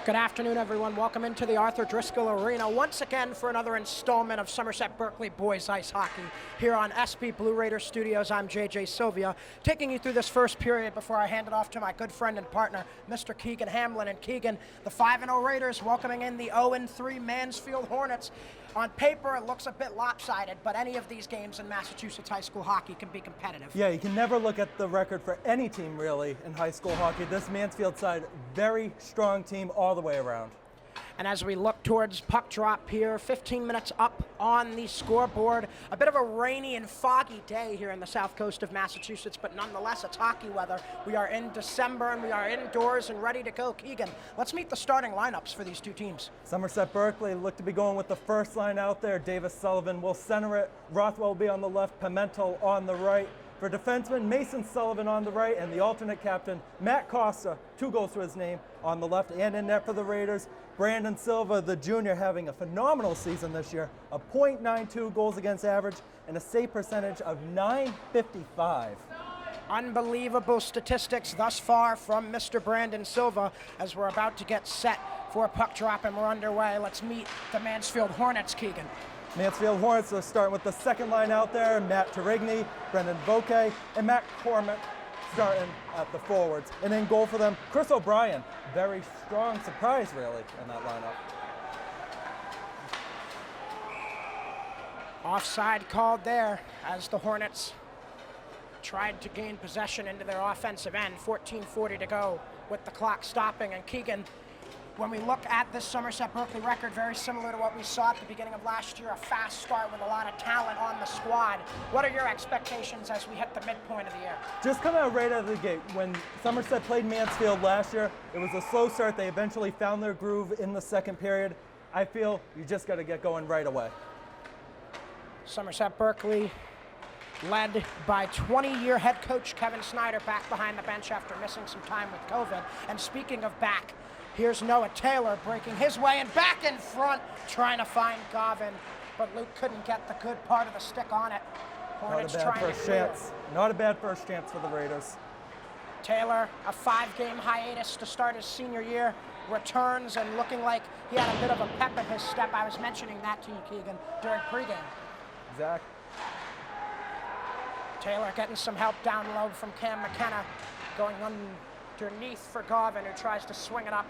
Good afternoon, everyone. Welcome into the Arthur Driscoll Arena once again for another installment of Somerset Berkley Boys Ice Hockey. Here on SP Blue Raider Studios, I'm JJ Sylvia, taking you through this first period before I hand it off to my good friend and partner, Mr. Keegan Hamlin. And Keegan, the 5-0 Raiders welcoming in the 0-3 Mansfield Hornets. On paper, it looks a bit lopsided, but any of these games in Massachusetts high school hockey can be competitive. Yeah, you can never look at the record for any team, really, in high school hockey. This Mansfield side, very strong team all the way around. And as we look towards puck drop here, 15 minutes up on the scoreboard. A bit of a rainy and foggy day here in the south coast of Massachusetts, but nonetheless, it's hockey weather. We are in December and we are indoors and ready to go. Keegan, let's meet the starting lineups for these two teams. Somerset Berkley look to be going with the first line out there. Davis Sullivan will center it. Rothwell will be on the left, Pimentel on the right. For defenseman, Mason Sullivan on the right, and the alternate captain, Matt Costa, 2 goals to his name, on the left. And in net for the Raiders, Brandon Silva, the junior, having a phenomenal season this year, a .92 goals against average and a save percentage of .955. Unbelievable statistics thus far from Mr. Brandon Silva as we're about to get set for a puck drop and we're underway. Let's meet the Mansfield Hornets, Keegan. Mansfield Hornets are starting with the second line out there, Matt Terigny, Brendan Voke, and Matt Cormack starting at the forwards. And in goal for them, Chris O'Brien. Very strong surprise, really, in that lineup. Offside called there as the Hornets tried to gain possession into their offensive end. 14:40 to go with the clock stopping. And Keegan, when we look at this Somerset Berkley record, very similar to what we saw at the beginning of last year, a fast start with a lot of talent on the squad. What are your expectations as we hit the midpoint of the year? Just coming out right out of the gate, when Somerset played Mansfield last year, it was a slow start. They eventually found their groove in the second period. I feel you just got to get going right away. Somerset Berkley, led by 20-year head coach Kevin Snyder, back behind the bench after missing some time with COVID. And speaking of back, here's Noah Taylor breaking his way and back in front, trying to find Govin, but Luke couldn't get the good part of the stick on it. Hornets trying to clear. Not a bad first chance for the Raiders. Taylor, a 5-game hiatus to start his senior year, returns and looking like he had a bit of a pep in his step. I was mentioning that to you, Keegan, during pregame. Exactly. Taylor getting some help down low from Cam McKenna, going underneath for Govin, who tries to swing it up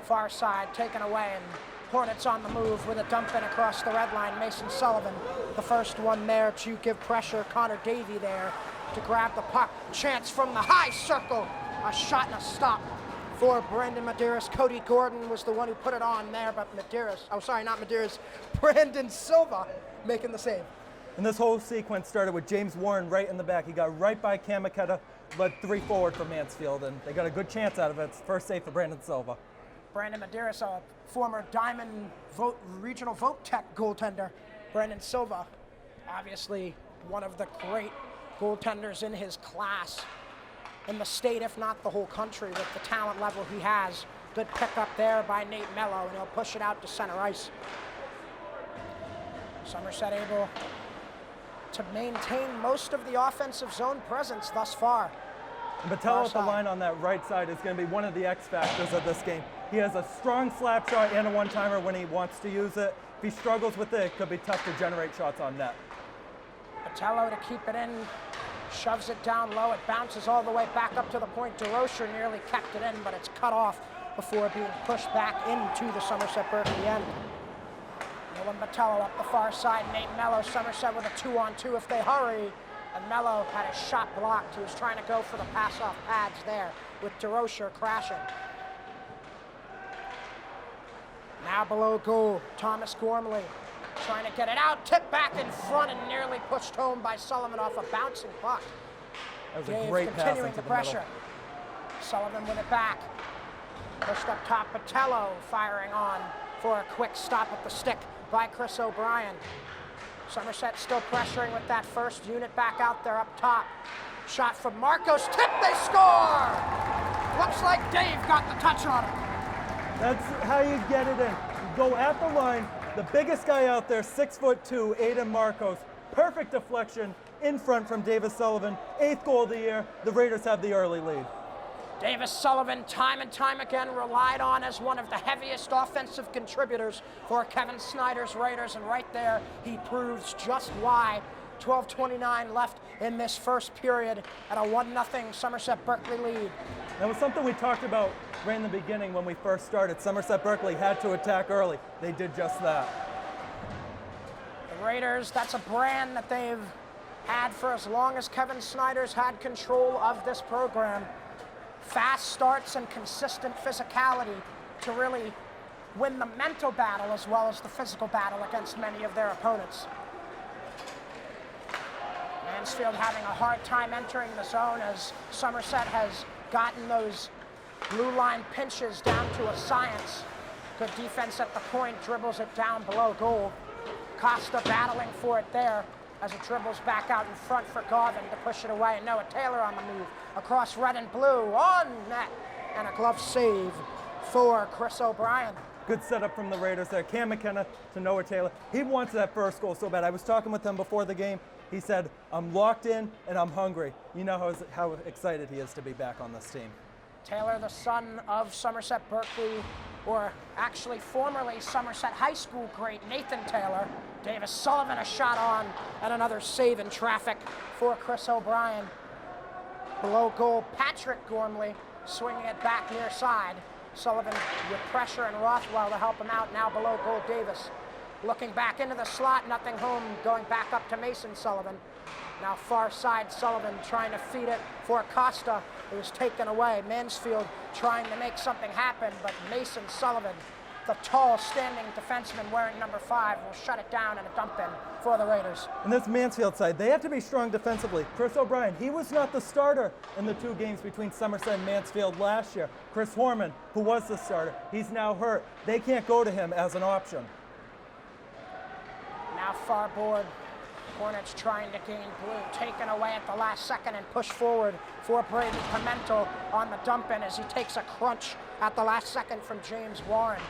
far side, taken away, and Hornets on the move with a dump in across the red line. Mason Sullivan, the first one there to give pressure. Connor Davey there to grab the puck. Chance from the high circle. A shot and a stop for Brandon Medeiros. Cody Gordon was the one who put it on there, but Brandon Silva making the save. And this whole sequence started with James Warren right in the back. He got right by Cam McKenna, led 3 forward for Mansfield, and they got a good chance out of it. It's first save for Brandon Silva. Brandon Medeiros, a former Diamond Regional Vote Tech goaltender. Brandon Silva, obviously one of the great goaltenders in his class in the state, if not the whole country, with the talent level he has. Good pickup there by Nate Mello, and he'll push it out to center ice. Somerset able to maintain most of the offensive zone presence thus far. Botello at the line on that right side is going to be one of the X factors of this game. He has a strong slap shot and a one-timer when he wants to use it. If he struggles with it, it could be tough to generate shots on net. Botello to keep it in, shoves it down low. It bounces all the way back up to the point. DeRocher nearly kept it in, but it's cut off before being pushed back into the Somerset Berkley end. Nolan Botello up the far side. Nate Mello, Somerset with a 2-on-2 if they hurry. And Mello had his shot blocked. He was trying to go for the pass-off pads there with DeRocher crashing. Now below goal, Thomas Gormley trying to get it out. Tipped back in front and nearly pushed home by Sullivan off a bouncing puck. That was a great pass continuing into the the pressure. middle. Sullivan with it back. Pushed up top, Botello firing on for a quick stop at the stick by Chris O'Brien. Somerset still pressuring with that first unit back out there up top. Shot from Marcos, tip, they score! Looks like Dave got the touch on it. That's how you get it in. You go at the line, the biggest guy out there, 6'2", Aiden Marcos. Perfect deflection in front from Davis Sullivan. 8th goal of the year. The Raiders have the early lead. Davis Sullivan, time and time again, relied on as one of the heaviest offensive contributors for Kevin Snyder's Raiders, and right there, he proves just why. 12:29 left in this first period at a 1-0 Somerset Berkley lead. That was something we talked about right in the beginning when we first started. Somerset Berkley had to attack early. They did just that. The Raiders, that's a brand that they've had for as long as Kevin Snyder's had control of this program. Fast starts and consistent physicality to really win the mental battle as well as the physical battle against many of their opponents. Mansfield having a hard time entering the zone as Somerset has gotten those blue line pinches down to a science. Good defense at the point, dribbles it down below goal. Costa battling for it there as it dribbles back out in front for Garvin to push it away. And Noah Taylor on the move across red and blue on net, and a glove save for Chris O'Brien. Good setup from the Raiders there. Cam McKenna to Noah Taylor. He wants that first goal so bad. I was talking with him before the game. He said, I'm locked in and I'm hungry. You know how excited he is to be back on this team. Taylor, the son of Somerset Berkley, or actually formerly Somerset High School great Nathan Taylor. Davis Sullivan a shot on, and another save in traffic for Chris O'Brien. Below goal, Patrick Gormley swinging it back near side. Sullivan with pressure and Rothwell to help him out. Now below goal, Davis looking back into the slot, nothing home, going back up to Mason Sullivan. Now far side, Sullivan trying to feed it for Costa. It was taken away. Mansfield trying to make something happen, but Mason Sullivan, the tall, standing defenseman wearing number 5, will shut it down and a dump in for the Raiders. And this Mansfield side, they have to be strong defensively. Chris O'Brien, he was not the starter in the 2 games between Somerset and Mansfield last year. Chris Horman, who was the starter, he's now hurt. They can't go to him as an option. Now far board, Hornets trying to gain blue, taken away at the last second and pushed forward for Brady Pimentel on the dump in as he takes a crunch at the last second from James Warren.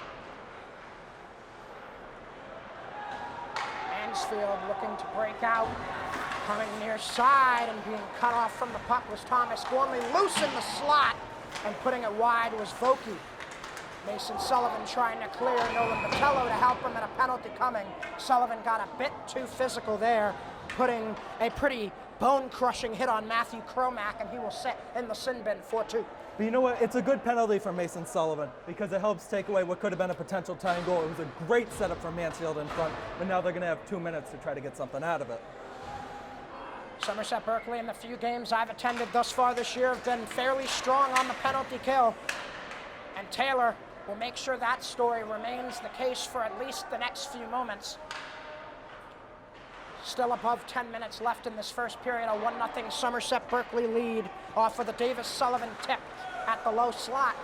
Mansfield looking to break out, coming near side and being cut off from the puck was Thomas Gormley, loose in the slot, and putting it wide was Vokey. Mason Sullivan trying to clear, Nolan Botello to help him, and a penalty coming. Sullivan got a bit too physical there, putting a pretty bone-crushing hit on Matthew Cromack, and he will sit in the sin bin 4-2. But you know what? It's a good penalty for Mason Sullivan because it helps take away what could have been a potential tying goal. It was a great setup for Mansfield in front, but now they're going to have 2 minutes to try to get something out of it. Somerset Berkley, in the few games I've attended thus far this year, have been fairly strong on the penalty kill, and Taylor will make sure that story remains the case for at least the next few moments. Still above 10 minutes left in this first period, a 1-0 Somerset Berkley lead off of the Davis Sullivan tip at the low slot.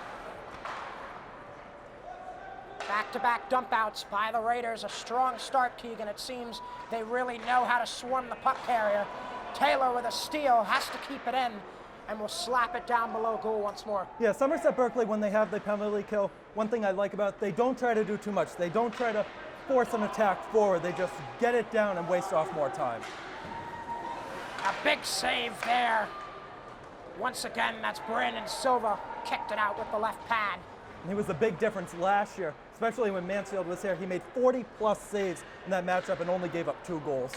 Back-to-back dump outs by the Raiders, a strong start, Keegan. It seems they really know how to swarm the puck carrier. Taylor with a steal, has to keep it in, and will slap it down below goal once more. Yeah, Somerset Berkley, when they have the penalty kill, one thing I like about it, they don't try to do too much. They don't try to force an attack forward. They just get it down and waste off more time. A big save there. Once again, that's Brandon Silva. Kicked it out with the left pad. And he was a big difference last year, especially when Mansfield was here. He made 40-plus saves in that matchup and only gave up 2 goals.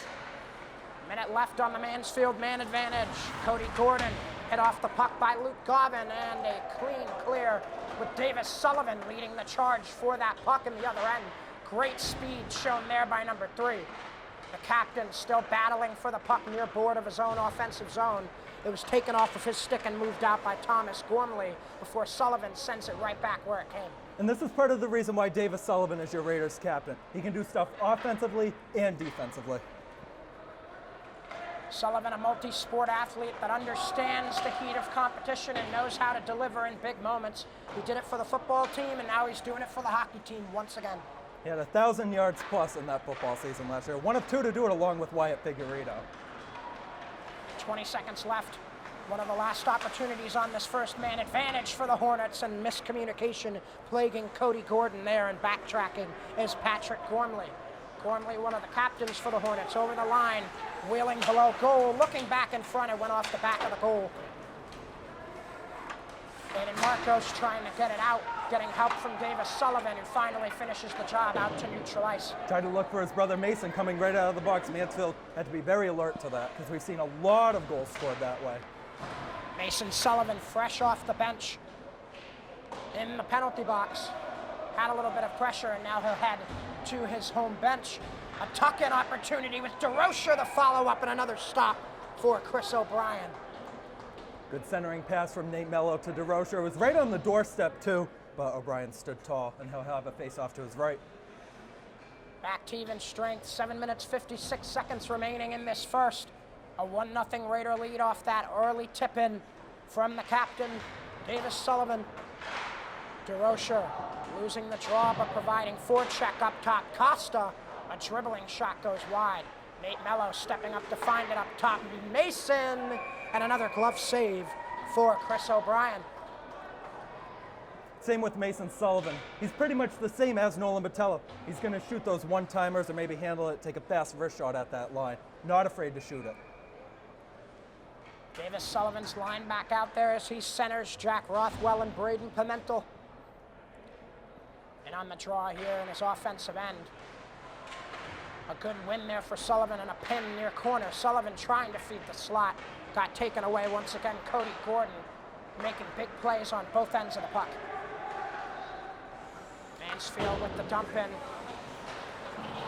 Minute left on the Mansfield man advantage. Cody Gordon hit off the puck by Luke Garvin, and a clean clear with Davis Sullivan leading the charge for that puck in the other end. Great speed shown there by number 3. The captain still battling for the puck near board of his own offensive zone. It was taken off of his stick and moved out by Thomas Gormley before Sullivan sends it right back where it came. And this is part of the reason why Davis Sullivan is your Raiders captain. He can do stuff offensively and defensively. Sullivan, a multi-sport athlete that understands the heat of competition and knows how to deliver in big moments. He did it for the football team, and now he's doing it for the hockey team once again. He had 1,000 yards plus in that football season last year. 1 of 2 to do it along with Wyatt Figueredo. 20 seconds left. One of the last opportunities on this first man advantage for the Hornets, and miscommunication plaguing Cody Gordon there, and backtracking is Patrick Gormley. Gormley, one of the captains for the Hornets, over the line, wheeling below goal, looking back in front, and went off the back of the goal. Aiden Marcos trying to get it out, getting help from Davis Sullivan, who finally finishes the job out to neutral ice. Tried to look for his brother Mason coming right out of the box. Mansfield had to be very alert to that because we've seen a lot of goals scored that way. Mason Sullivan fresh off the bench in the penalty box. Had a little bit of pressure, and now he'll head to his home bench. A tuck-in opportunity with DeRocher, the follow-up, and another stop for Chris O'Brien. Good centering pass from Nate Mello to DeRocher. It was right on the doorstep, too, but O'Brien stood tall, and he'll have a face-off to his right. Back to even strength, 7 minutes, 56 seconds remaining in this first. A 1-0 Raider lead off that early tip-in from the captain, Davis Sullivan. DeRocher losing the draw, but providing forecheck up top. Costa, a dribbling shot goes wide. Nate Mello stepping up to find it up top. Mason, and another glove save for Chris O'Brien. Same with Mason Sullivan. He's pretty much the same as Nolan Botello. He's going to shoot those one-timers or maybe handle it, take a fast wrist shot at that line. Not afraid to shoot it. Davis Sullivan's line back out there as he centers Jack Rothwell and Braden Pimentel. And on the draw here in his offensive end. A good win there for Sullivan and a pin near corner. Sullivan trying to feed the slot. Got taken away once again. Cody Gordon making big plays on both ends of the puck. Mansfield with the dump in.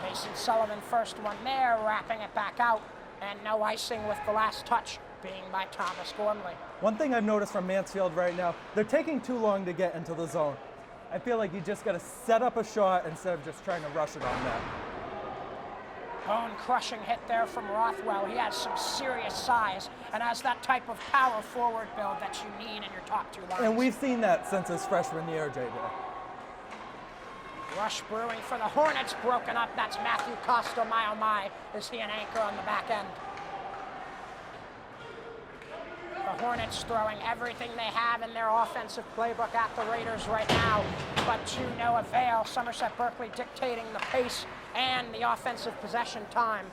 Mason Sullivan first one there, wrapping it back out. And no icing with the last touch being by Thomas Gormley. One thing I've noticed from Mansfield right now, they're taking too long to get into the zone. I feel like you just got to set up a shot instead of just trying to rush it on net. Bone-crushing hit there from Rothwell. He has some serious size and has that type of power forward build that you need in your top two lines. And we've seen that since his freshman year, JJ. Rush brewing for the Hornets, broken up. That's Matthew Costa, my oh my. Is he an anchor on the back end? The Hornets throwing everything they have in their offensive playbook at the Raiders right now, but to no avail. Somerset Berkley dictating the pace and the offensive possession time.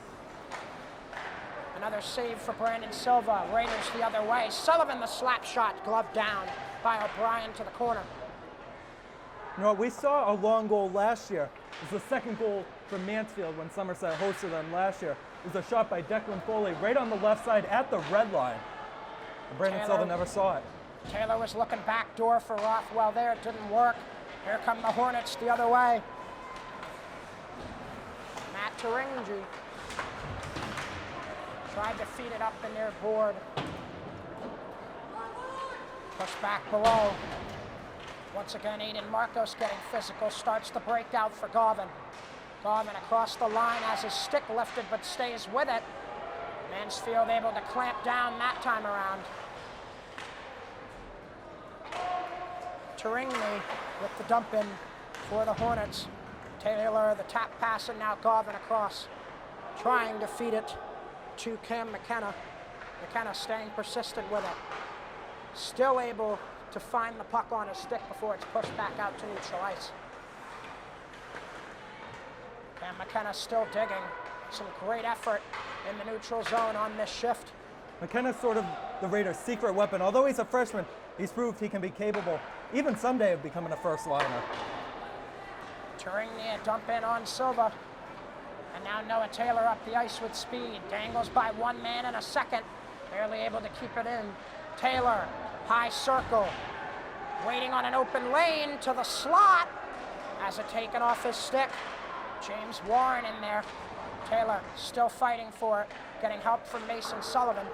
Another save for Brandon Silva. Raiders the other way. Sullivan the slap shot, glove down by O'Brien to the corner. You know what, we saw a long goal last year. It was the second goal for Mansfield when Somerset hosted them last year. It was a shot by Declan Foley right on the left side at the red line. And Brandon Silva never saw it. Taylor was looking backdoor for Rothwell there. It didn't work. Here come the Hornets the other way. Matt Turingi tried to feed it up the near board. Push back below. Once again, Aiden Marcos getting physical, starts the breakout for Garvin. Garvin across the line has his stick lifted but stays with it. Mansfield able to clamp down that time around. Turingi with the dump in for the Hornets. Taylor, the tap pass, and now Garvin across, trying to feed it to Cam McKenna. McKenna staying persistent with it. Still able to find the puck on his stick before it's pushed back out to neutral ice. Cam McKenna still digging. Some great effort in the neutral zone on this shift. McKenna's sort of the Raiders' secret weapon. Although he's a freshman, he's proved he can be capable, even someday, of becoming a first liner. Turingi a dump in on Silva. And now Noah Taylor up the ice with speed. Dangles by one man in a second. Barely able to keep it in. Taylor, high circle. Waiting on an open lane to the slot. Has it taken off his stick. James Warren in there. Taylor still fighting for it. Getting help from Mason Sullivan.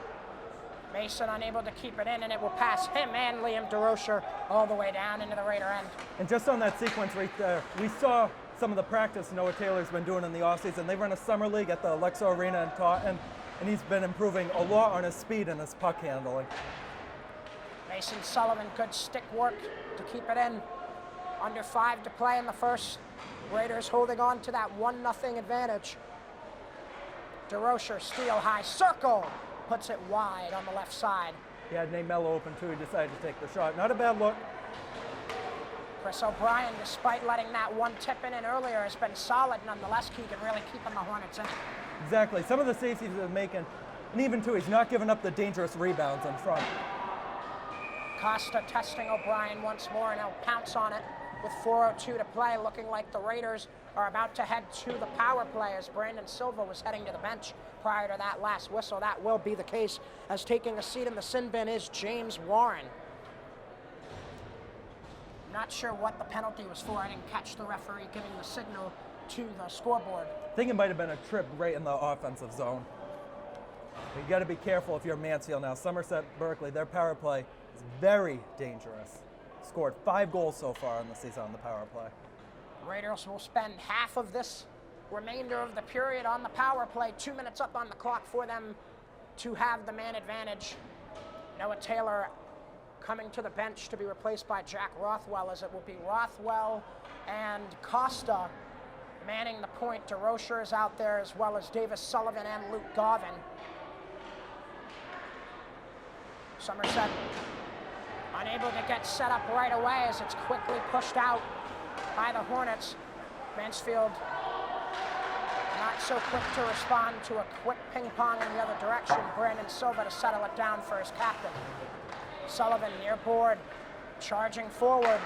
Mason unable to keep it in, and it will pass him and Liam DeRocher all the way down into the Raider end. And just on that sequence right there, we saw some of the practice Noah Taylor's been doing in the offseason. They run a summer league at the Alexo Arena in Taunton, and he's been improving a lot on his speed and his puck handling. Mason Sullivan, good stick work to keep it in. Under 5 to play in the first. Raiders holding on to that 1-0 advantage. DeRocher, steal high circle. Puts it wide on the left side. He had Nate Mello open too. He decided to take the shot. Not a bad look. Chris O'Brien, despite letting that one tip in earlier, has been solid nonetheless. Keegan really keeping the Hornets in. Exactly. Some of the saves he's been making, and even too, he's not giving up the dangerous rebounds in front. Costa testing O'Brien once more, and he'll pounce on it with 4:02 to play, looking like the Raiders are about to head to the power play as Brandon Silva was heading to the bench prior to that last whistle. That will be the case, as taking a seat in the sin bin is James Warren. Not sure what the penalty was for. I didn't catch the referee giving the signal to the scoreboard. I think it might have been a trip right in the offensive zone. You got to be careful if you're Mansfield now. Somerset Berkley, their power play is very dangerous. Scored 5 goals so far in the season on the power play. Raiders will spend half of this remainder of the period on the power play. 2 minutes up on the clock for them to have the man advantage. Noah Taylor coming to the bench to be replaced by Jack Rothwell, as it will be Rothwell and Costa manning the point. DeRocher is out there, as well as Davis Sullivan and Luke Garvin. Somerset unable to get set up right away as it's quickly pushed out by the Hornets. Mansfield not so quick to respond to a quick ping pong in the other direction. Brandon Silva to settle it down for his captain. Sullivan near board, charging forward,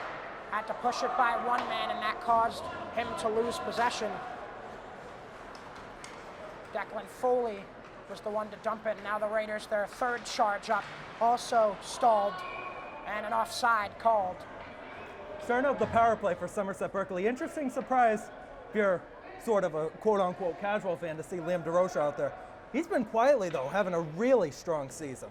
had to push it by one man, and that caused him to lose possession. Declan Foley was the one to dump it, and now the Raiders, their third charge up, also stalled, and an offside called. Starting out the power play for Somerset Berkley. Interesting surprise if you're sort of a quote-unquote casual fan to see Liam DeRocher out there. He's been quietly, though, having a really strong season.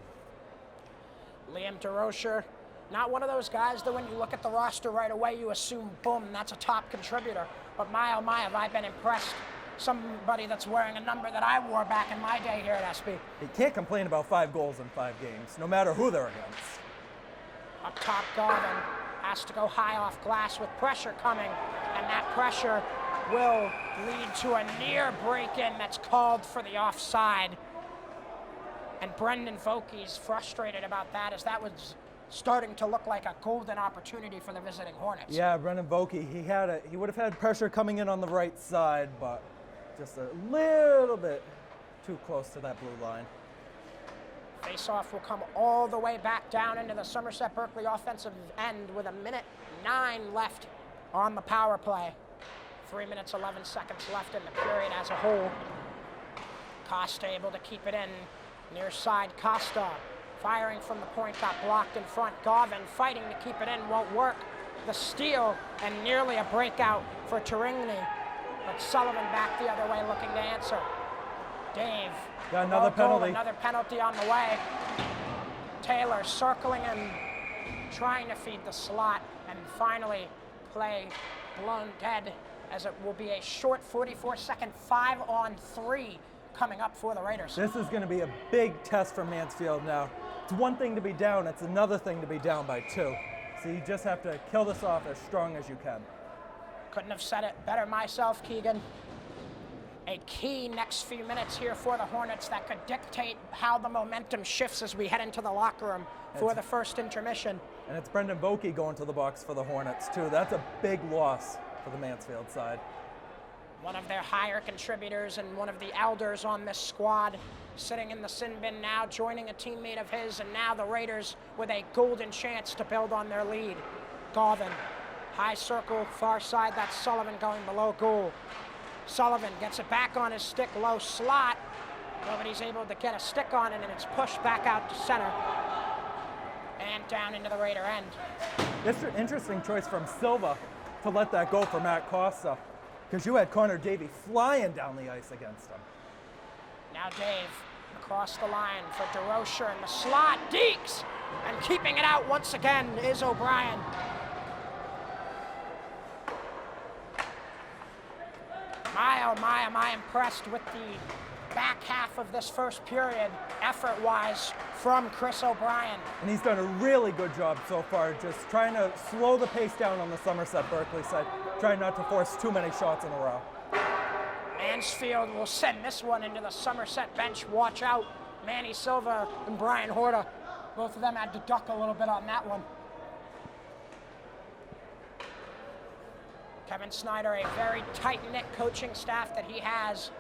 Liam DeRocher, not one of those guys that when you look at the roster right away, you assume, boom, that's a top contributor. But my, oh my, have I been impressed. Somebody that's wearing a number that I wore back in my day here at SB. He can't complain about 5 goals in 5 games, no matter who they're against. Up top, Garvin has to go high off glass with pressure coming, and that pressure will lead to a near break-in that's called for the offside. And Brendan Vokey's frustrated about that, as that was starting to look like a golden opportunity for the visiting Hornets. Yeah, Brendan Vokey, he would have had pressure coming in on the right side, but just a little bit too close to that blue line. Face-off will come all the way back down into the Somerset Berkley offensive end with 1:09 left on the power play. 3 minutes, 11 seconds left in the period as a whole. Costa able to keep it in. Near side, Costa firing from the point, got blocked in front. Garvin fighting to keep it in, won't work. The steal, and nearly a breakout for Turingni. But Sullivan back the other way looking to answer. Dave. Got another penalty. Another penalty on the way. Taylor circling and trying to feed the slot, and finally play blown dead, as it will be a short 44-second 5-on-3 coming up for the Raiders. This is going to be a big test for Mansfield now. It's one thing to be down, it's another thing to be down by 2. So you just have to kill this off as strong as you can. Couldn't have said it better myself, Keegan. A key next few minutes here for the Hornets that could dictate how the momentum shifts as we head into the locker room for the first intermission. And it's Brendan Vokey going to the box for the Hornets, too. That's a big loss for the Mansfield side. One of their higher contributors and one of the elders on this squad, sitting in the sin bin now, joining a teammate of his, and now the Raiders with a golden chance to build on their lead. Garvin, high circle, far side, that's Sullivan going below goal. Sullivan gets it back on his stick, low slot. Nobody's able to get a stick on it, and it's pushed back out to center and down into the Raider end. It's an interesting choice from Silva to let that go for Matt Costa, because you had Connor Davey flying down the ice against him. Now Dave across the line for DeRocher in the slot. Deeks! And keeping it out once again is O'Brien. My, oh my, am I impressed with the back half of this first period, effort-wise, from Chris O'Brien. And he's done a really good job so far, just trying to slow the pace down on the Somerset Berkley side, trying not to force too many shots in a row. Mansfield will send this one into the Somerset bench. Watch out, Manny Silva and Brian Horta. Both of them had to duck a little bit on that one. Kevin Snyder, a very tight-knit coaching staff that he has.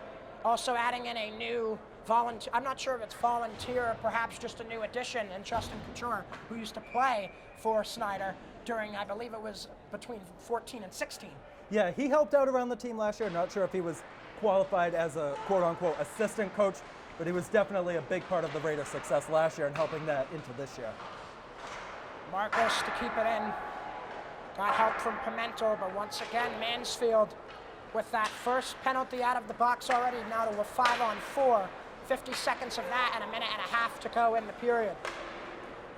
Also adding in a new I'm not sure if it's volunteer or perhaps just a new addition, and Justin Couture, who used to play for Snyder during, I believe it was between 14 and 16. Yeah, he helped out around the team last year. Not sure if he was qualified as a quote-unquote assistant coach, but he was definitely a big part of the Raiders' success last year and helping that into this year. Marcos to keep it in. Got help from Pimento, but once again, Mansfield with that first penalty out of the box already, now to a 5-on-4. 50 seconds of that and a minute and a half to go in the period.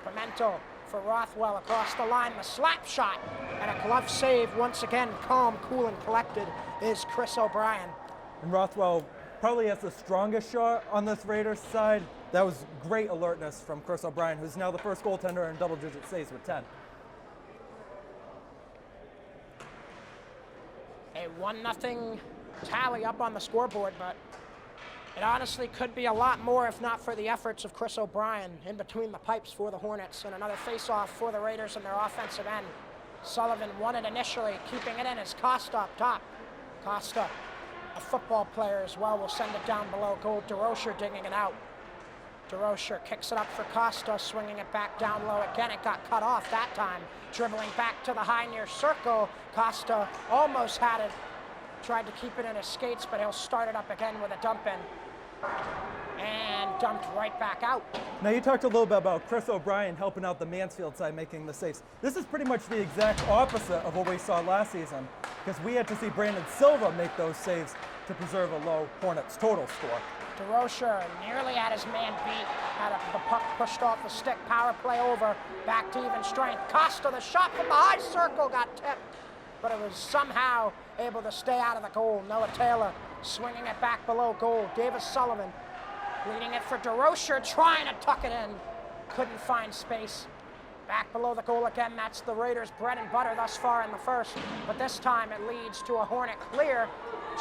Pimento for Rothwell across the line, the slap shot, and a glove save. Once again, calm, cool, and collected is Chris O'Brien. And Rothwell probably has the strongest shot on this Raiders side. That was great alertness from Chris O'Brien, who's now the first goaltender in double-digit saves with 10. A 1-0 tally up on the scoreboard, but it honestly could be a lot more if not for the efforts of Chris O'Brien in between the pipes for the Hornets, and another face-off for the Raiders in their offensive end. Sullivan won it initially, keeping it in as Costa up top. Costa, a football player as well, will send it down below goal. DeRocher digging it out. DeRocher kicks it up for Costa, swinging it back down low again. It got cut off that time. Dribbling back to the high near circle. Costa almost had it. Tried to keep it in his skates, but he'll start it up again with a dump in. And dumped right back out. Now you talked a little bit about Chris O'Brien helping out the Mansfield side making the saves. This is pretty much the exact opposite of what we saw last season, because we had to see Brandon Silva make those saves to preserve a low Hornets total score. DeRocher nearly had his man beat, had the puck pushed off the stick, power play over, back to even strength. Costa, the shot from the high circle got tipped, but it was somehow able to stay out of the goal. Noah Taylor swinging it back below goal. Davis Sullivan leading it for DeRocher, trying to tuck it in. Couldn't find space. Back below the goal again. That's the Raiders' bread and butter thus far in the first, but this time it leads to a Hornet clear.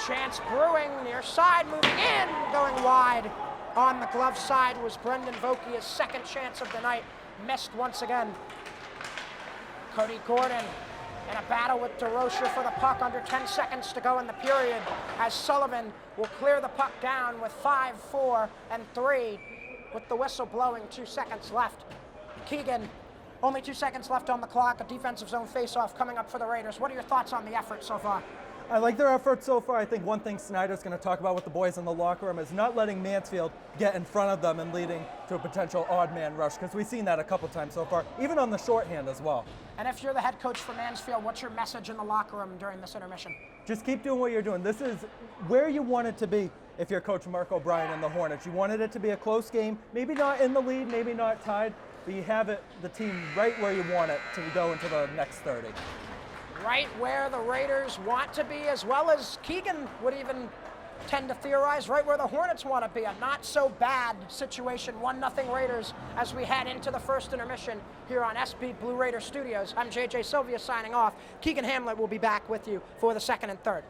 Chance brewing, near side, moving in, going wide. On the glove side was Brendan Vokey, his second chance of the night. Missed once again. Cody Gordon in a battle with DeRocher for the puck, under 10 seconds to go in the period, as Sullivan will clear the puck down with 5, 4, and 3, with the whistle blowing, 2 seconds left. Keegan, only 2 seconds left on the clock, a defensive zone face-off coming up for the Raiders. What are your thoughts on the effort so far? I like their effort so far. I think one thing Snyder's going to talk about with the boys in the locker room is not letting Mansfield get in front of them and leading to a potential odd man rush, because we've seen that a couple times so far, even on the shorthand as well. And if you're the head coach for Mansfield, what's your message in the locker room during this intermission? Just keep doing what you're doing. This is where you want it to be if you're Coach Mark O'Brien and the Hornets. You wanted it to be a close game, maybe not in the lead, maybe not tied, but you have the team right where you want it to go into the next 30. Right where the Raiders want to be, as well as Keegan would even tend to theorize, right where the Hornets want to be. A not so bad situation, 1-0 Raiders as we head into the first intermission here on SB Blue Raider Studios. I'm JJ Sylvia signing off. Keegan Hamlet will be back with you for the second and third.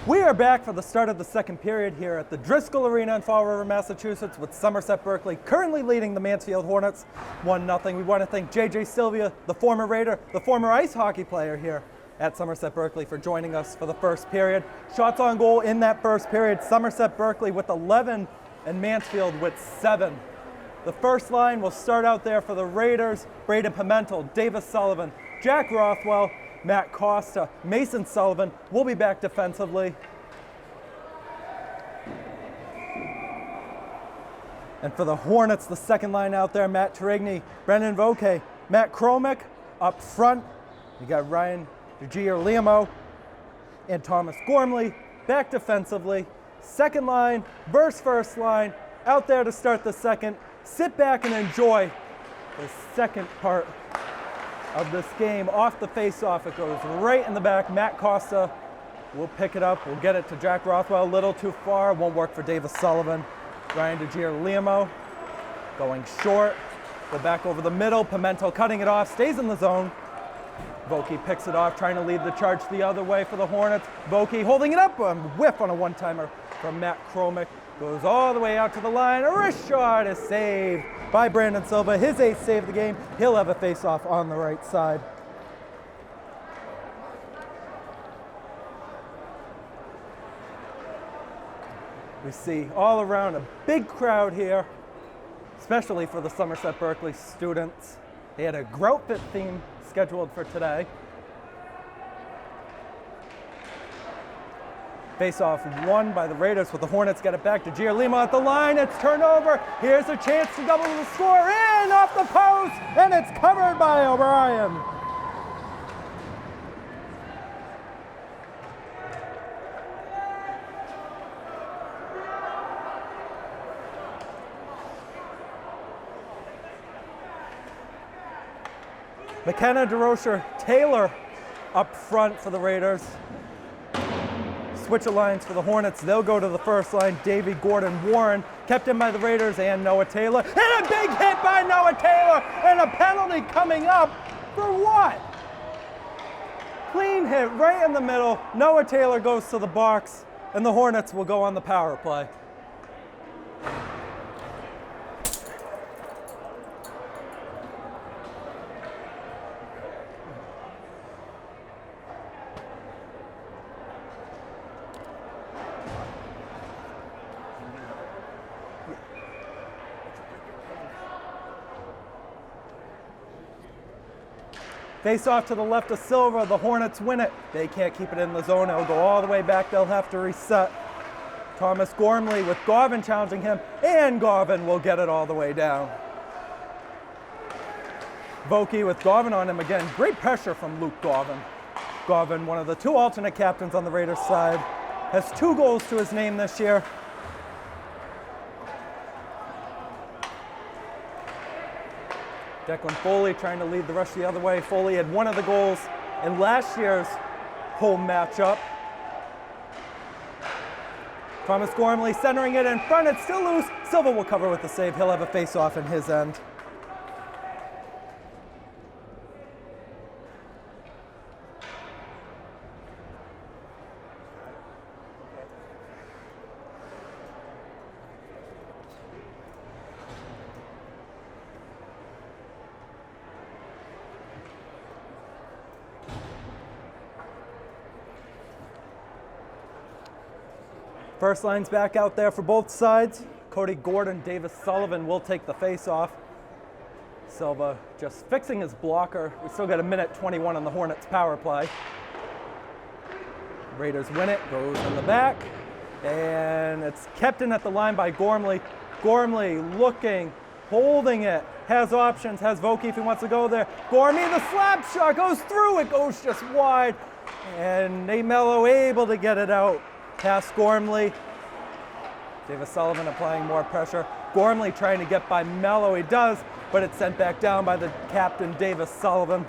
We are back for the start of the second period here at the Driscoll Arena in Fall River, Massachusetts, with Somerset Berkley currently leading the Mansfield Hornets 1-0. We want to thank JJ Sylvia, the former Raider, the former ice hockey player here at Somerset Berkley, for joining us for the first period. Shots on goal in that first period, Somerset Berkley with 11 and Mansfield with 7. The first line will start out there for the Raiders: Braden Pimentel, Davis Sullivan, Jack Rothwell, Matt Costa, Mason Sullivan. We'll be back defensively. And for the Hornets, the second line out there, Matt Tarigny, Brendan Vokey, Matt Kromick. Up front, you got Ryan DeGiorlimo and Thomas Gormley. Back defensively. Second line versus first line, out there to start the second. Sit back and enjoy the second part of this game. Off the face-off, it goes right in the back. Matt Costa will pick it up. We'll get it to Jack Rothwell, a little too far. Won't work for Davis Sullivan. Ryan DeGiorlimo going short. Go back over the middle. Pimentel cutting it off, stays in the zone. Vokey picks it off, trying to lead the charge the other way for the Hornets. Vokey holding it up, a whiff on a one-timer from Matt Kromick. Goes all the way out to the line. A wrist shot is saved by Brandon Silva, his 8th save of the game. He'll have a face-off on the right side. We We see all around a big crowd here, especially for the Somerset Berkley students. They had a Grout Fit theme scheduled for today. Face-off won by the Raiders with the Hornets get it back to Giolimo at the line. It's turned over. Here's a chance to double the score. In off the post, and it's covered by O'Brien. McKenna, DeRocher, Taylor up front for the Raiders. Switch of lines for the Hornets. They'll go to the first line. Davey, Gordon, Warren, kept in by the Raiders, and Noah Taylor. And a big hit by Noah Taylor, and a penalty coming up for what? Clean hit right in the middle. Noah Taylor goes to the box, and the Hornets will go on the power play. Face off to the left of Silva. The Hornets win it. They can't keep it in the zone. It'll go all the way back. They'll have to reset. Thomas Gormley with Garvin challenging him, and Garvin will get it all the way down. Vokey with Garvin on him again. Great pressure from Luke Garvin. Garvin, one of the two alternate captains on the Raiders side, has 2 goals to his name this year. Declan Foley trying to lead the rush the other way. Foley had one of the goals in last year's home matchup. Thomas Gormley centering it in front. It's still loose. Silva will cover with the save. He'll have a face-off in his end. First line's back out there for both sides. Cody Gordon, Davis Sullivan will take the face-off. Silva just fixing his blocker. We still got 1:21 on the Hornets power play. Raiders win it, goes in the back, and it's kept in at the line by Gormley. Gormley looking, holding it, has options, has Vokey if he wants to go there. Gormley, the slap shot goes through, it goes just wide, and Nate Mello able to get it out. Past Gormley. Davis Sullivan applying more pressure. Gormley trying to get by Mello. He does, but it's sent back down by the captain, Davis Sullivan.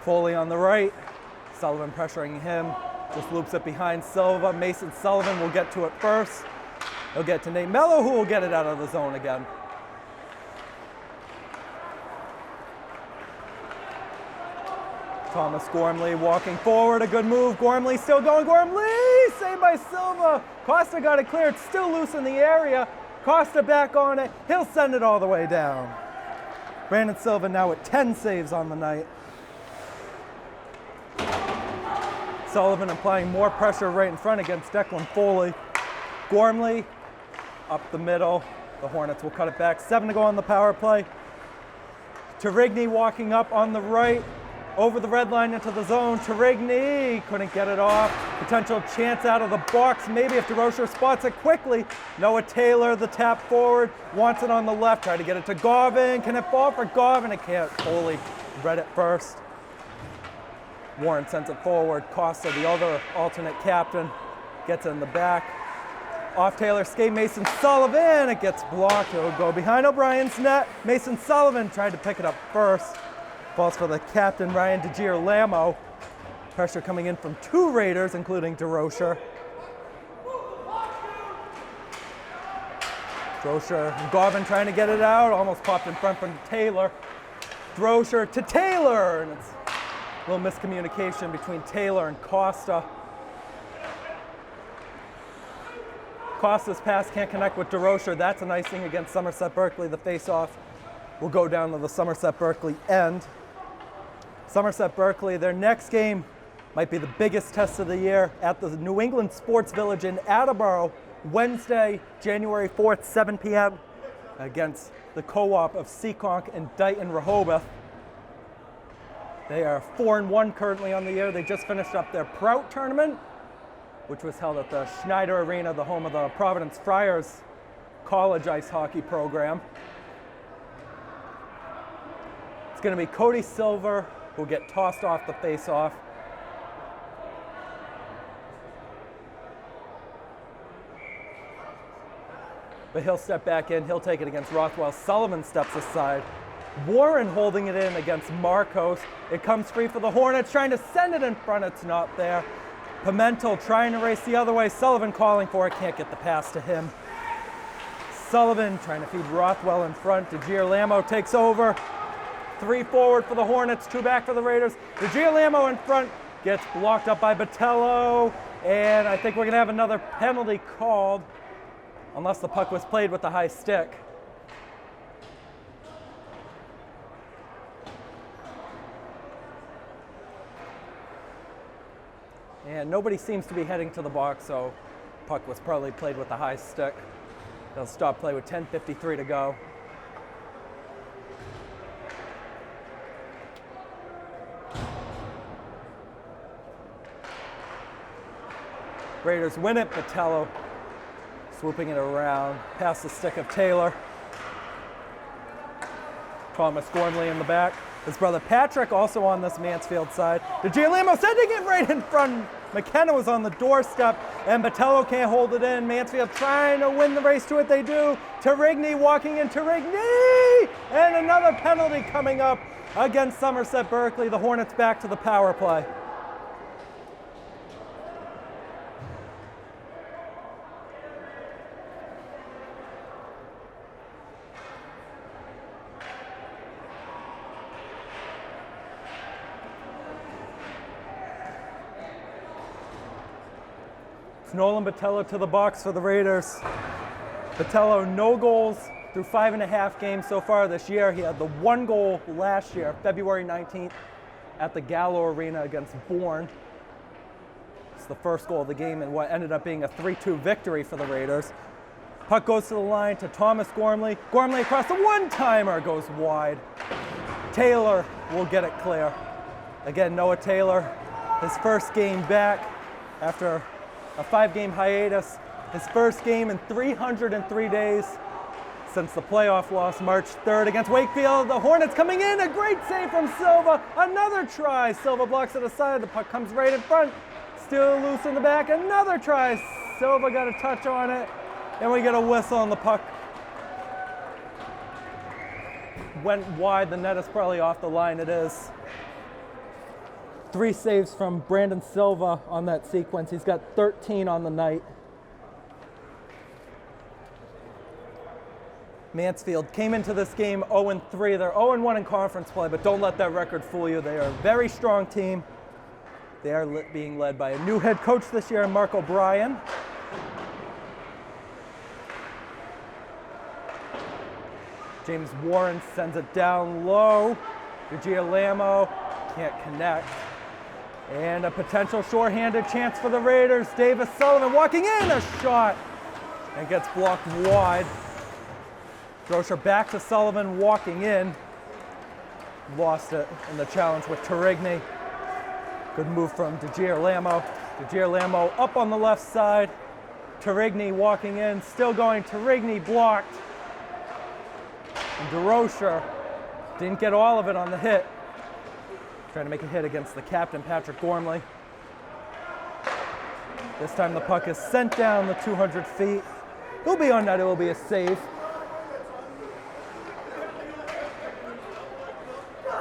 Foley on the right. Sullivan pressuring him. Just loops it behind Silva. Mason Sullivan will get to it first. He'll get to Nate Mello, who will get it out of the zone again. Thomas Gormley walking forward, a good move. Gormley still going. Gormley saved by Silva. Costa got it clear. It's still loose in the area. Costa back on it. He'll send it all the way down. Brandon Silva now at 10 saves on the night. Sullivan applying more pressure right in front against Declan Foley. Gormley up the middle. The Hornets will cut it back. 7 to go on the power play. Tarigny walking up on the right. Over the red line into the zone. Tarigny couldn't get it off. Potential chance out of the box. Maybe if DeRocher spots it quickly. Noah Taylor, the tap forward, wants it on the left. Try to get it to Garvin. Can it fall for Garvin? It can't. Foley read it first. Warren sends it forward. Costa, the other alternate captain, gets it in the back. Off Taylor skate, Mason Sullivan. It gets blocked. It'll go behind O'Brien's net. Mason Sullivan tried to pick it up first. Falls for the captain, Ryan DeGirolamo. Pressure coming in from 2 Raiders, including DeRocher. DeRocher and Garvin trying to get it out. Almost popped in front from Taylor. DeRocher to Taylor. And it's a little miscommunication between Taylor and Costa. Costa's pass can't connect with DeRocher. That's an icing against Somerset Berkley. The face-off will go down to the Somerset Berkley end. Somerset Berkley, their next game might be the biggest test of the year at the New England Sports Village in Attleboro, Wednesday, January 4th, 7 p.m. against the co-op of Seekonk and Dighton Rehoboth. They are 4-1 currently on the year. They just finished up their Prout tournament, which was held at the Schneider Arena, the home of the Providence Friars college ice hockey program. It's going to be Cody Silver who'll get tossed off the face-off. But he'll step back in, he'll take it against Rothwell. Sullivan steps aside. Warren holding it in against Marcos. It comes free for the Hornets, trying to send it in front, it's not there. Pimentel trying to race the other way. Sullivan calling for it, can't get the pass to him. Sullivan trying to feed Rothwell in front. DeGirolamo takes over. 3 forward for the Hornets, 2 back for the Raiders. DeGirolamo in front, gets blocked up by Botello. And I think we're gonna have another penalty called, unless the puck was played with the high stick. And nobody seems to be heading to the box, so puck was probably played with the high stick. They'll stop play with 10:53 to go. Raiders win it, Botello swooping it around, past the stick of Taylor. Thomas Gormley in the back. His brother Patrick also on this Mansfield side. DeGirolamo sending it right in front. McKenna was on the doorstep, and Botello can't hold it in. Mansfield trying to win the race to it, they do. Tarigny walking in, Tarigny! And another penalty coming up against Somerset Berkley. The Hornets back to the power play. Nolan Botello to the box for the Raiders. Botello, no goals through 5.5 games so far this year. He had the 1 goal last year, February 19th, at the Gallo Arena against Bourne. It's the first goal of the game and what ended up being a 3-2 victory for the Raiders. Puck goes to the line to Thomas Gormley. Gormley across the one-timer goes wide. Taylor will get it clear. Again, Noah Taylor, his first game back after a 5-game hiatus, his first game in 303 days since the playoff loss March 3rd against Wakefield. The Hornets coming in, a great save from Silva, another try. Silva blocks it aside, the puck comes right in front, still loose in the back, another try. Silva got a touch on it, and we get a whistle on the puck. Went wide, the net is probably off the line, it is. 3 saves from Brandon Silva on that sequence. He's got 13 on the night. Mansfield came into this game 0-3. They're 0-1 in conference play, but don't let that record fool you. They are a very strong team. They are being led by a new head coach this year, Mark O'Brien. James Warren sends it down low. DeGirolamo can't connect. And a potential shorthanded chance for the Raiders. Davis Sullivan walking in, a shot, and gets blocked wide. Grosher back to Sullivan walking in. Lost it in the challenge with Tarigny. Good move from DeGirolamo. DeGirolamo up on the left side. Tarigny walking in, still going. Tarigny blocked. And DeRocher didn't get all of it on the hit. Trying to make a hit against the captain, Patrick Gormley. This time the puck is sent down the 200 feet. It'll be on net, it will be a save.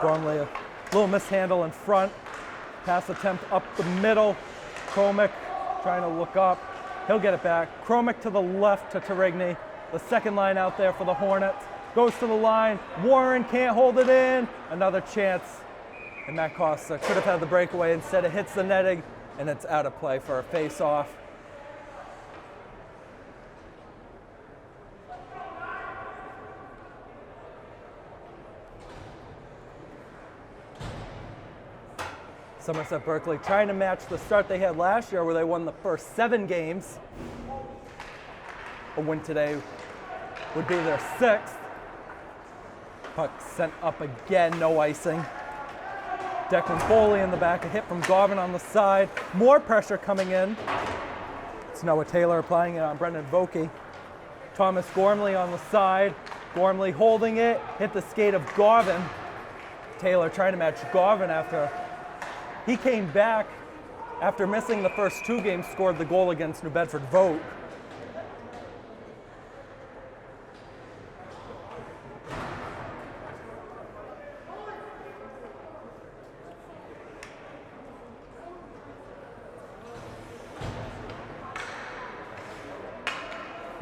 Gormley, a little mishandle in front. Pass attempt up the middle. Kromek trying to look up. He'll get it back. Kromek to the left to Tarigny. The second line out there for the Hornets. Goes to the line. Warren can't hold it in. Another chance. And Matt Costa could have had the breakaway. Instead, it hits the netting, and it's out of play for a face-off. Somerset Berkley trying to match the start they had last year where they won the first 7 games. A win today would be their 6th. Puck sent up again, no icing. Declan Foley in the back, a hit from Garvin on the side. More pressure coming in. It's Noah Taylor applying it on Brendan Vokey. Thomas Gormley on the side. Gormley holding it, hit the skate of Garvin. Taylor trying to match Garvin after he came back after missing the first 2 games, scored the goal against New Bedford Vogue.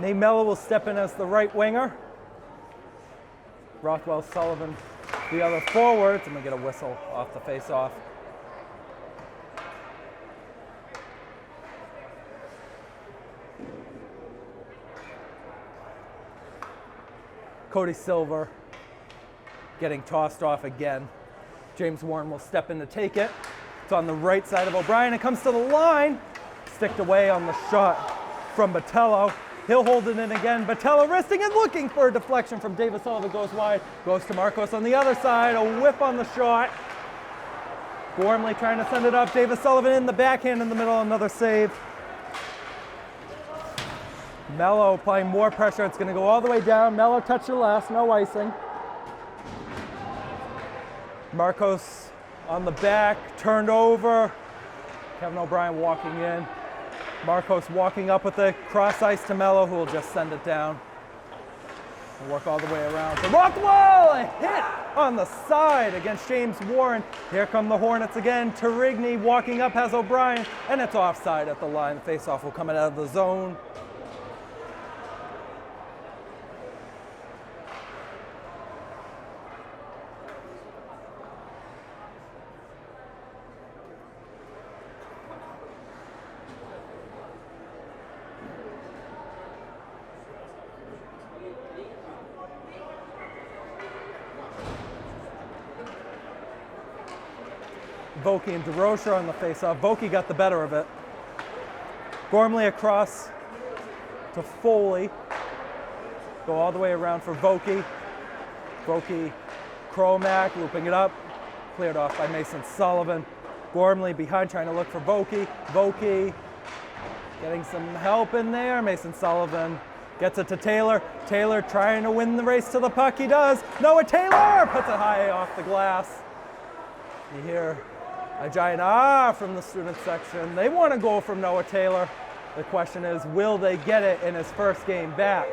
Nate Mello will step in as the right winger. Rothwell Sullivan, the other forwards. I'm going to get a whistle off the face-off. Cody Silver getting tossed off again. James Warren will step in to take it. It's on the right side of O'Brien. It comes to the line. Sticked away on the shot from Botello. He'll hold it in again. Botello wristing and looking for a deflection from Davis Sullivan. Goes wide. Goes to Marcos on the other side. A whip on the shot. Gormley trying to send it up. Davis Sullivan in the backhand in the middle. Another save. Mello applying more pressure. It's going to go all the way down. Mello touched the last. No icing. Marcos on the back. Turned over. Kevin O'Brien walking in. Marcos walking up with the cross ice to Mello, who will just send it down. We'll work all the way around to Rothwell. A hit on the side against James Warren. Here come the Hornets again. Tarigny walking up has O'Brien, and it's offside at the line. The faceoff will come out of the zone. Vokey and DeRocher on the face-off. Vokey got the better of it. Gormley across to Foley. Go all the way around for Vokey. Vokey, Cromack looping it up. Cleared off by Mason Sullivan. Gormley behind trying to look for Vokey. Vokey getting some help in there. Mason Sullivan gets it to Taylor. Taylor trying to win the race to the puck. He does. Noah Taylor puts it high off the glass. You hear a giant from the student section. They want a goal from Noah Taylor. The question is, will they get it in his first game back?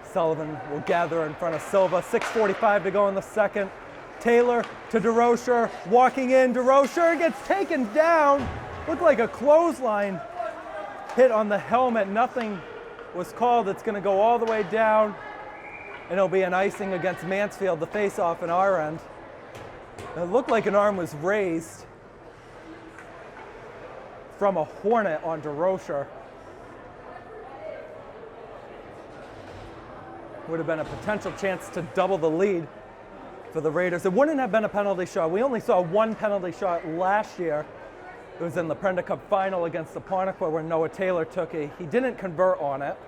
Sullivan will gather in front of Silva. 6:45 to go in the second. Taylor to DeRocher, walking in. DeRocher gets taken down. Looked like a clothesline hit on the helmet. Nothing was called. It's going to go all the way down. And it'll be an icing against Mansfield, the face-off in our end. It looked like an arm was raised from a Hornet on DeRocher. Would have been a potential chance to double the lead for the Raiders. It wouldn't have been a penalty shot. We only saw 1 penalty shot last year. It was in the Prenda Cup final against the Pontiac where Noah Taylor took it. He didn't convert on it.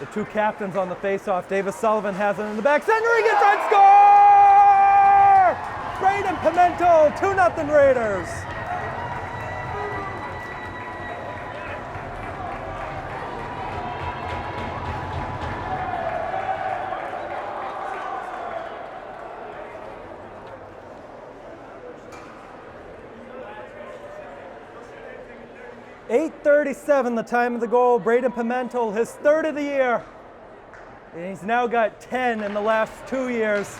The 2 captains on the face-off. Davis Sullivan has it in the back. Centering it, front score! Braden Pimentel, 2-0 Raiders. .837 the time of the goal. Braden Pimentel, his 3rd of the year. And he's now got 10 in the last 2 years.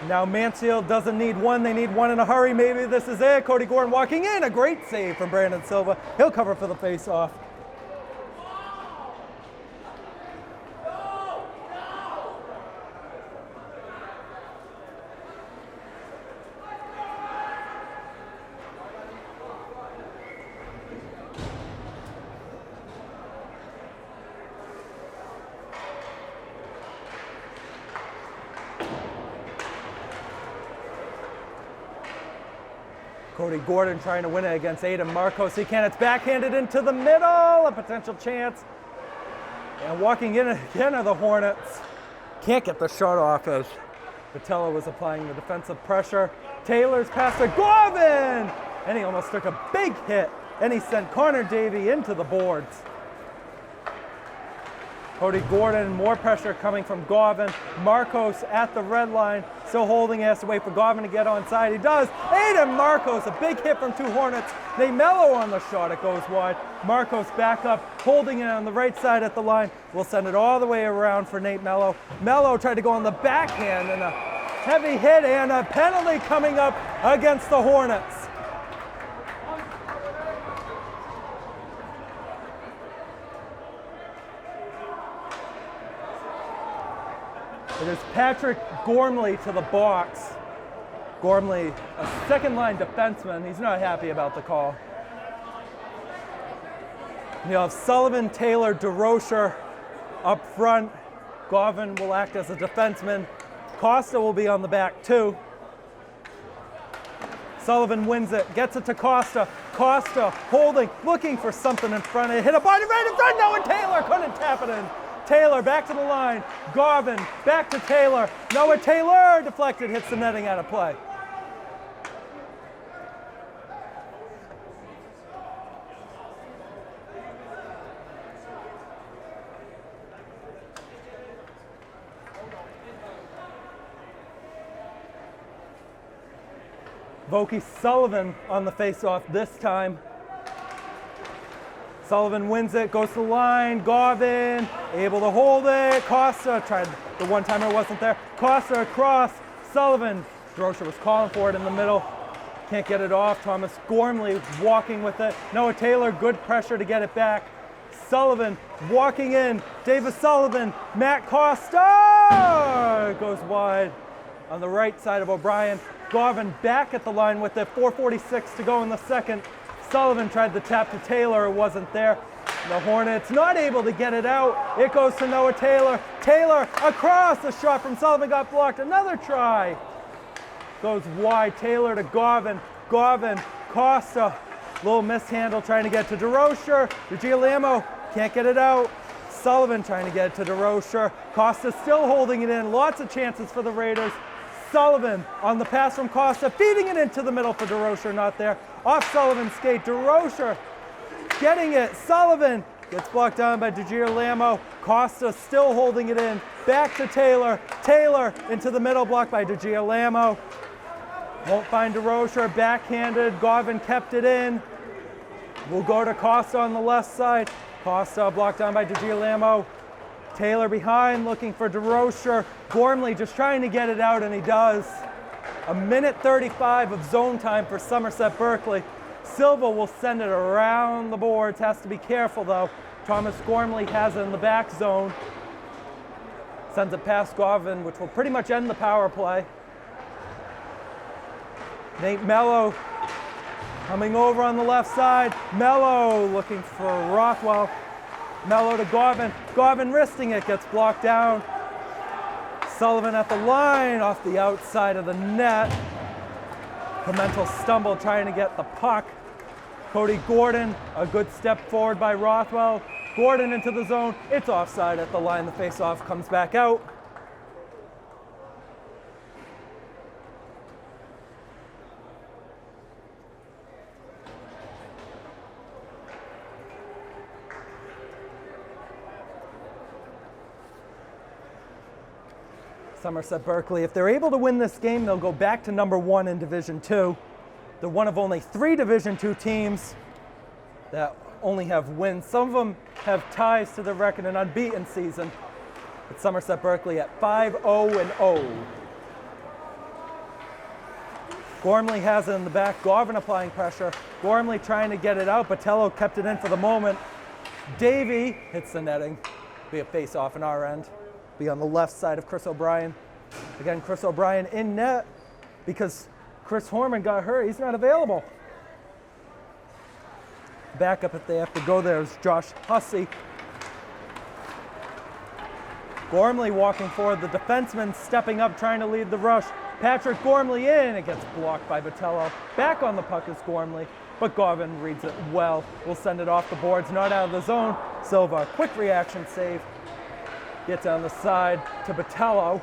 Now Mansfield doesn't need 1, they need 1 in a hurry. Maybe this is it. Cody Gordon walking in. A great save from Brandon Silva. He'll cover for the face-off. Cody Gordon trying to win it against Aiden Marcos. He can. It's backhanded into the middle. A potential chance. And walking in again are the Hornets. Can't get the shot off as Vitello was applying the defensive pressure. Taylor's pass to Garvin! And he almost took a big hit. And he sent Connor Davey into the boards. Cody Gordon, more pressure coming from Garvin. Marcos at the red line, still holding. He has to wait for Garvin to get onside. He does. Aiden Marcos, a big hit from two Hornets. Nate Mello on the shot, it goes wide. Marcos back up, holding it on the right side at the line. We'll send it all the way around for Nate Mello. Mello tried to go on the backhand, and a heavy hit and a penalty coming up against the Hornets. It is Patrick Gormley to the box. Gormley, a second-line defenseman. He's not happy about the call. You have Sullivan, Taylor, DeRocher up front. Garvin will act as a defenseman. Costa will be on the back too. Sullivan wins it, gets it to Costa. Costa holding, looking for something in front. It hit a body right in front. No, and Taylor couldn't tap it in. Taylor back to the line. Garvin back to Taylor. Noah Taylor deflected, hits the netting out of play. Vokey Sullivan on the face-off this time. Sullivan wins it, goes to the line. Garvin able to hold it. Costa tried, the one-timer wasn't there. Costa across. Sullivan, Drosha was calling for it in the middle. Can't get it off. Thomas Gormley walking with it. Noah Taylor, good pressure to get it back. Sullivan walking in. Davis Sullivan, Matt Costa goes wide on the right side of O'Brien. Garvin back at the line with it. 4:46 to go in the second. Sullivan tried the tap to Taylor, it wasn't there. The Hornets not able to get it out. It goes to Noah Taylor. Taylor across, the shot from Sullivan got blocked. Another try. Goes wide, Taylor to Garvin. Garvin, Costa, little mishandle trying to get to DeRocher. DeGiolamo can't get it out. Sullivan trying to get it to DeRocher. Costa still holding it in. Lots of chances for the Raiders. Sullivan on the pass from Costa, feeding it into the middle for DeRocher, not there. Off Sullivan's skate, DeRocher getting it. Sullivan gets blocked down by DeGiolamo. Costa still holding it in. Back to Taylor. Taylor into the middle, blocked by DeGiolamo. Won't find DeRocher, backhanded. Garvin kept it in. We'll go to Costa on the left side. Costa blocked down by DeGiolamo. Taylor behind, looking for DeRocher. Gormley just trying to get it out, and he does. A minute 35 of zone time for Somerset Berkley. Silva will send it around the boards. Has to be careful, though. Thomas Gormley has it in the back zone. Sends it past Garvin, which will pretty much end the power play. Nate Mello coming over on the left side. Mello looking for Rothwell. Mello to Garvin. Garvin wristing it, gets blocked down. Sullivan at the line, off the outside of the net. Pimentel stumble trying to get the puck. Cody Gordon, a good step forward by Rothwell. Gordon into the zone. It's offside at the line. The face-off comes back out. Somerset Berkley, if they're able to win this game, they'll go back to number one in Division II. They're one of only 3 Division II teams that only have wins. Some of them have ties to the record, an unbeaten season. But Somerset Berkley at 5-0-0. Gormley has it in the back. Garvin applying pressure. Gormley trying to get it out. Botello kept it in for the moment. Davey hits the netting. Be a face-off in our end. Be on the left side of Chris O'Brien. Again, Chris O'Brien in net because Chris Horman got hurt. He's not available. Backup if they have to go there is Josh Hussey. Gormley walking forward. The defenseman stepping up, trying to lead the rush. Patrick Gormley in. It gets blocked by Botello. Back on the puck is Gormley, but Garvin reads it well. We'll send it off the boards, not out of the zone. Silva, quick reaction save. Gets on the side to Botello.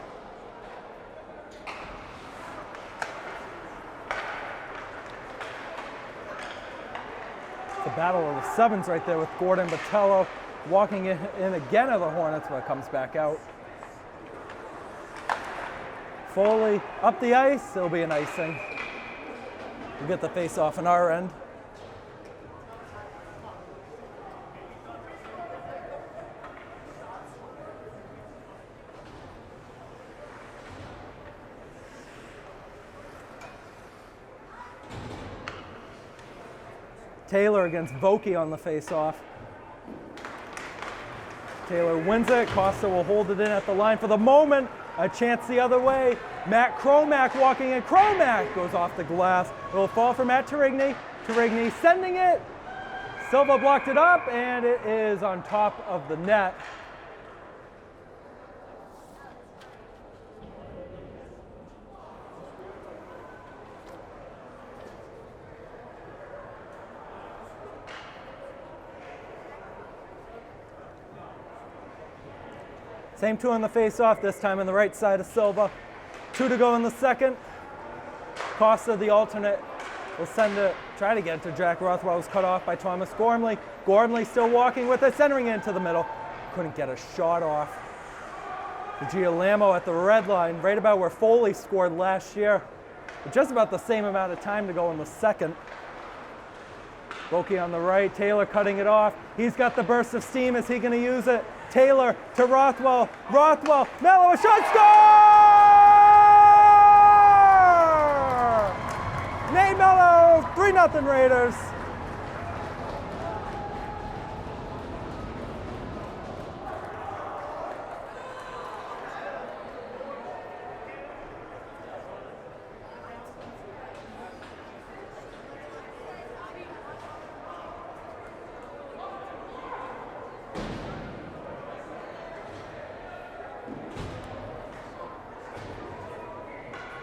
The battle of the sevens right there with Gordon Botello walking in again of the Hornets, but it comes back out. Foley up the ice, it'll be an icing. We'll get the face off on our end. Taylor against Vokey on the face-off. Taylor wins it. Costa will hold it in at the line for the moment. A chance the other way. Matt Cromack walking in. Cromack goes off the glass. It'll fall for Matt Terigny. Terigny sending it. Silva blocked it up, and it is on top of the net. Same two on the face-off, this time on the right side of Silva. 2 to go in the second. Costa, the alternate, will send it, try to get it to Jack Rothwell. Was cut off by Thomas Gormley. Gormley still walking with it, centering into the middle. Couldn't get a shot off. Giolamo at the red line, right about where Foley scored last year. With just about the same amount of time to go in the second. Vokey on the right, Taylor cutting it off. He's got the burst of steam. Is he going to use it? Taylor to Rothwell. Rothwell, Mello, a shot, score! Nate Mello, 3-0 Raiders.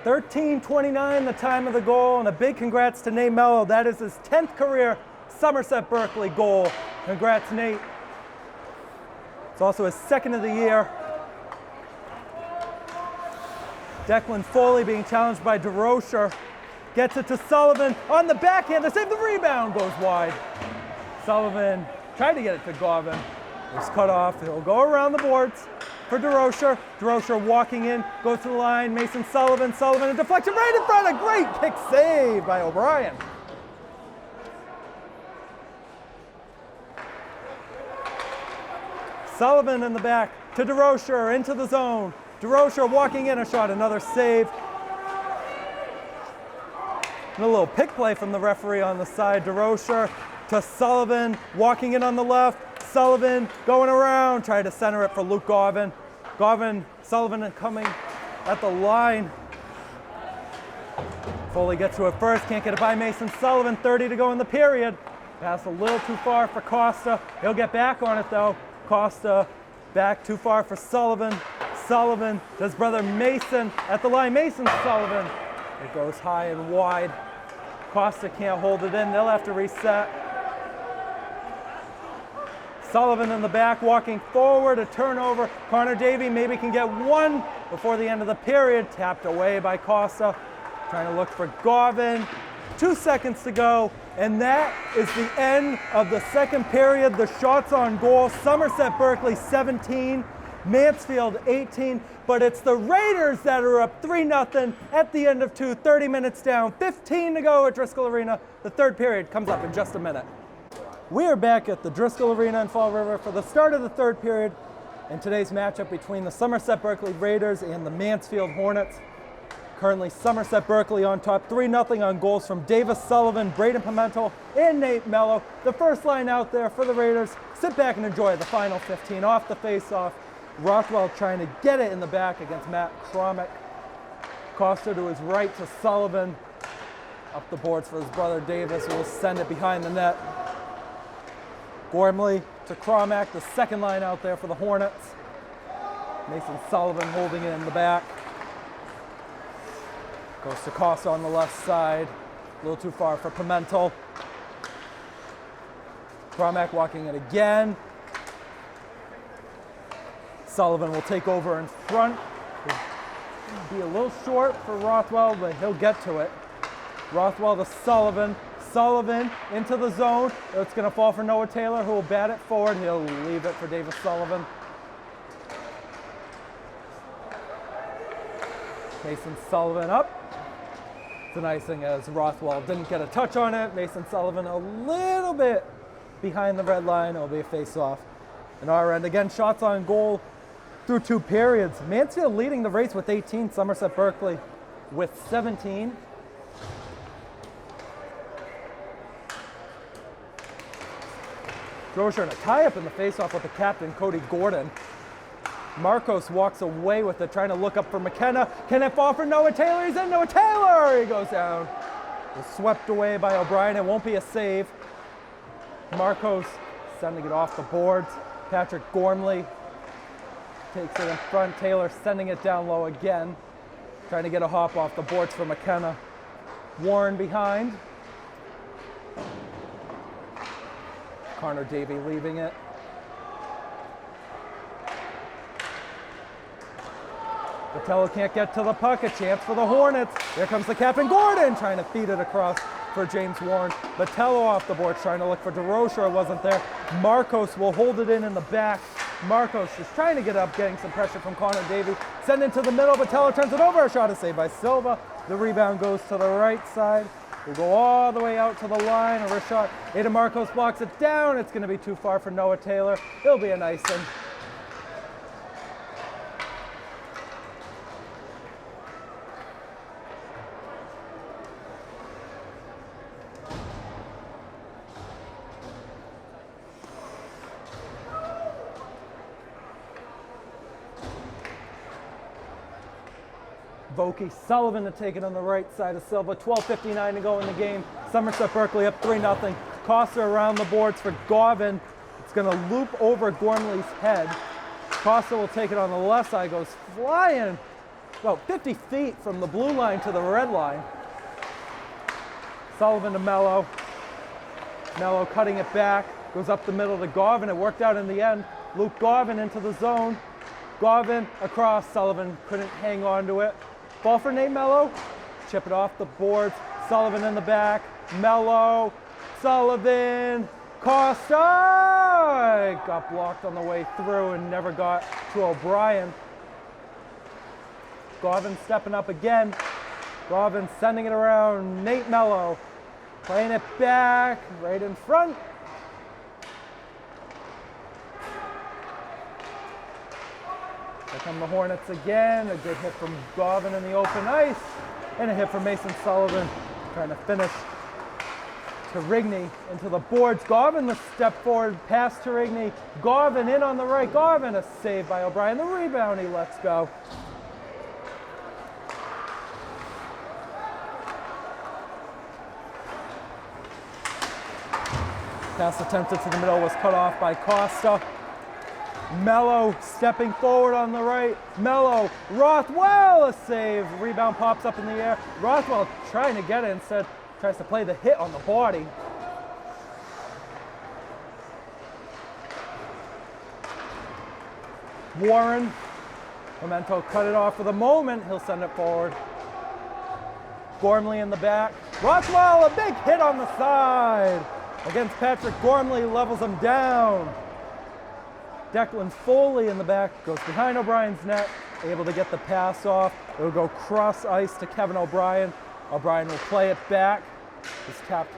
$13:29, the time of the goal, and a big congrats to Nate Mello. That is his 10th career Somerset Berkley goal. Congrats, Nate. It's also his second of the year. Declan Foley being challenged by DeRocher. Gets it to Sullivan on the backhand. The save, the rebound goes wide. Sullivan tried to get it to Garvin. It was cut off. He'll go around the boards for DeRocher. DeRocher walking in, goes to the line. Mason Sullivan. Sullivan, a deflection right in front. A great kick save by O'Brien. Sullivan in the back to DeRocher into the zone. DeRocher walking in, a shot, another save. And a little pick play from the referee on the side. DeRocher to Sullivan, walking in on the left. Sullivan going around, trying to center it for Luke Garvin. Garvin, Sullivan coming at the line. Foley gets to it first, can't get it by Mason Sullivan. 30 to go in the period. Pass a little too far for Costa. He'll get back on it though. Costa back too far for Sullivan. Sullivan, his brother Mason at the line. Mason Sullivan. It goes high and wide. Costa can't hold it in. They'll have to reset. Sullivan in the back, walking forward, a turnover. Connor Davey maybe can get one before the end of the period. Tapped away by Costa. Trying to look for Garvin. 2 seconds to go, and that is the end of the second period. The shots on goal, Somerset Berkley 17, Mansfield 18, but it's the Raiders that are up 3-0 at the end of 2, 30 minutes down, 15 to go at Driscoll Arena. The third period comes up in just a minute. We are back at the Driscoll Arena in Fall River for the start of the third period and today's matchup between the Somerset Berkley Raiders and the Mansfield Hornets. Currently Somerset Berkley on top, 3-0 on goals from Davis Sullivan, Braden Pimentel, and Nate Mello. The first line out there for the Raiders. Sit back and enjoy the final 15 off the face-off. Rothwell trying to get it in the back against Matt Cromack. Costa to his right to Sullivan. Up the boards for his brother Davis, who will send it behind the net. Gormley to Cromack, the second line out there for the Hornets. Mason Sullivan holding it in the back. Goes to Costa on the left side. A little too far for Pimentel. Cromack walking it again. Sullivan will take over in front. He'll be a little short for Rothwell, but he'll get to it. Rothwell to Sullivan. Sullivan into the zone. It's going to fall for Noah Taylor, who will bat it forward. He'll leave it for Davis Sullivan. Mason Sullivan up. It's an icing as Rothwell didn't get a touch on it. Mason Sullivan a little bit behind the red line. It'll be a face-off. And our end, again, shots on goal through 2 periods. Mansfield leading the race with 18, Somerset Berkley with 17. Droscher in a tie-up in the face-off with the captain, Cody Gordon. Marcos walks away with it, trying to look up for McKenna. Can it fall for Noah Taylor? He's in. Noah Taylor! He goes down. Was swept away by O'Brien. It won't be a save. Marcos sending it off the boards. Patrick Gormley takes it in front. Taylor sending it down low again. Trying to get a hop off the boards for McKenna. Warren behind. Connor Davey leaving it. Vitello can't get to the puck. A chance for the Hornets. Here comes the captain, Gordon, trying to feed it across for James Warren. Vitello off the board, trying to look for DeRocher. Wasn't there. Marcos will hold it in the back. Marcos just trying to get up, getting some pressure from Connor Davey. Send it to the middle. Vitello turns it over. A shot is saved by Silva. The rebound goes to the right side. We'll go all the way out to the line. A wrist shot. Ada Marcos blocks it down. It's going to be too far for Noah Taylor. It'll be an icing. Vokey, Sullivan to take it on the right side of Silva. 12:59 to go in the game. Somerset Berkley up 3-0. Costa around the boards for Gauvin. It's going to loop over Gormley's head. Costa will take it on the left side, goes flying about 50 feet from the blue line to the red line. Sullivan to Mello. Mello cutting it back, goes up the middle to Gauvin. It worked out in the end. Luke Gauvin into the zone. Gauvin across. Sullivan couldn't hang on to it. Ball for Nate Mello. Chip it off the boards. Sullivan in the back. Mello. Sullivan. Costa! Got blocked on the way through and never got to O'Brien. Gauvin stepping up again. Gauvin sending it around. Nate Mello playing it back right in front. Here come the Hornets again. A good hit from Gauvin in the open ice. And a hit from Mason Sullivan. Trying to finish. Rigney into the boards. Gauvin the step forward. Pass to Rigney. Gauvin in on the right. Gauvin a save by O'Brien. The rebound he lets go. Pass attempted to the middle was cut off by Costa. Mello stepping forward on the right. Mello, Rothwell, a save. Rebound pops up in the air. Rothwell trying to get it instead. Tries to play the hit on the body. Warren, Memento cut it off for the moment. He'll send it forward. Gormley in the back. Rothwell, a big hit on the side. Against Patrick Gormley, levels him down. Declan Foley in the back, goes behind O'Brien's net, able to get the pass off. It'll go cross ice to Kevin O'Brien. O'Brien will play it back. It's tapped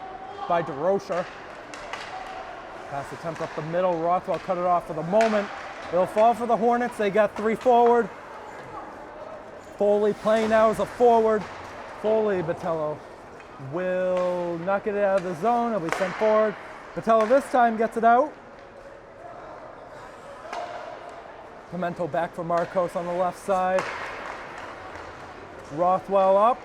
by DeRocher. Pass attempt up the middle. Rothwell cut it off for the moment. It'll fall for the Hornets. They got 3 forward. Foley playing now as a forward. Foley, Vitello will not get it out of the zone. It'll be sent forward. Vitello this time gets it out. Pimento back for Marcos on the left side. Rothwell up.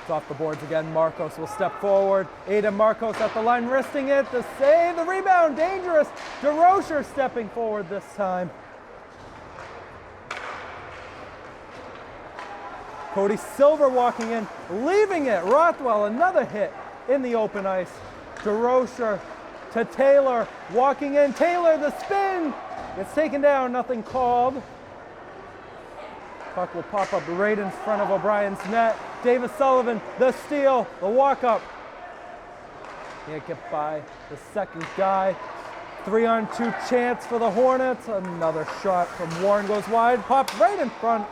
It's off the boards again. Marcos will step forward. Aiden Marcos at the line, wristing it. The save, the rebound, dangerous. DeRocher stepping forward this time. Cody Silver walking in, leaving it. Rothwell, another hit in the open ice. DeRocher to Taylor, walking in. Taylor, the spin. Gets taken down, nothing called. Puck will pop up right in front of O'Brien's net. Davis Sullivan, the steal, the walk-up. Can't get by the second guy. 3-on-2 chance for the Hornets. Another shot from Warren goes wide, popped right in front.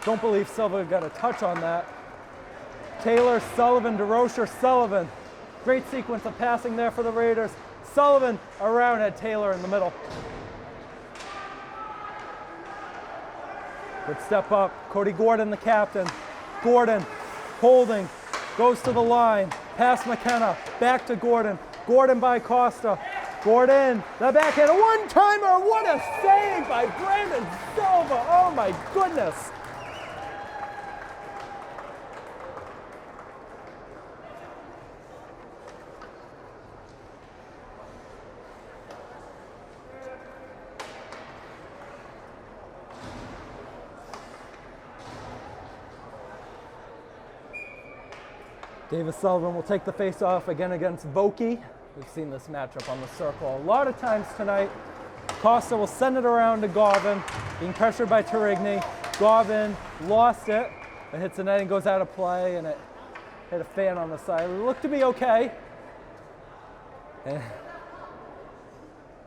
Don't believe Silva got a touch on that. Taylor, Sullivan, DeRocher, Sullivan. Great sequence of passing there for the Raiders. Sullivan around at Taylor in the middle. Good step up. Cody Gordon, the captain. Gordon holding, goes to the line. Pass McKenna, back to Gordon. Gordon by Costa. Gordon, the backhand, a one-timer. What a save by Brandon Silva. Oh my goodness. Davis Sullivan will take the face-off again against Vokey. We've seen this matchup on the circle a lot of times tonight. Costa will send it around to Garvin, being pressured by Tarigny. Garvin lost it. It hits the net and goes out of play, and it hit a fan on the side. It looked to be okay. And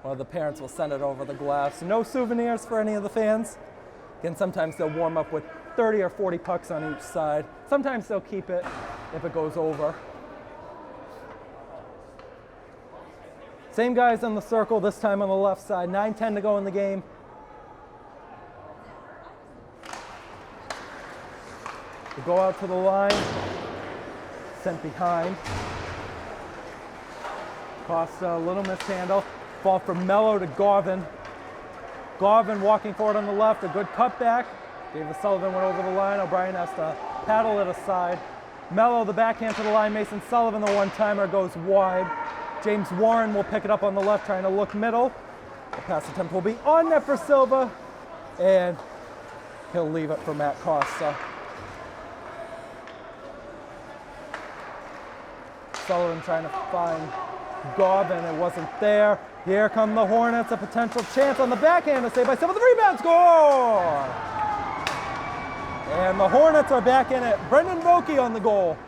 one of the parents will send it over the glass. No souvenirs for any of the fans. Again, sometimes they'll warm up with 30 or 40 pucks on each side. Sometimes they'll keep it if it goes over. Same guys on the circle, this time on the left side. 9:10 to go in the game. They go out to the line, sent behind. Costa, a little mishandle. Ball from Mello to Garvin. Garvin walking forward on the left, a good cutback. Davis Sullivan went over the line. O'Brien has to paddle it aside. Mello, the backhand to the line. Mason Sullivan, the one-timer, goes wide. James Warren will pick it up on the left, trying to look middle. The pass attempt will be on net for Silva, and he'll leave it for Matt Costa. Sullivan trying to find Garvin. It wasn't there. Here come the Hornets, a potential chance on the backhand to save by Silva. The rebound score! And the Hornets are back in it. Brendan Vokey on the goal.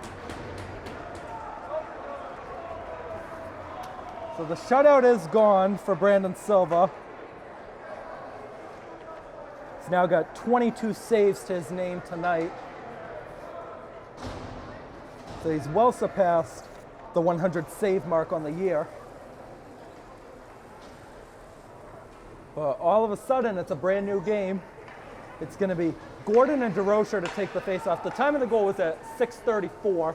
So the shutout is gone for Brandon Silva. He's now got 22 saves to his name tonight. So he's well surpassed the 100 save mark on the year. But all of a sudden, it's a brand new game. It's going to be Gordon and DeRocher to take the face-off. The time of the goal was at 6:34.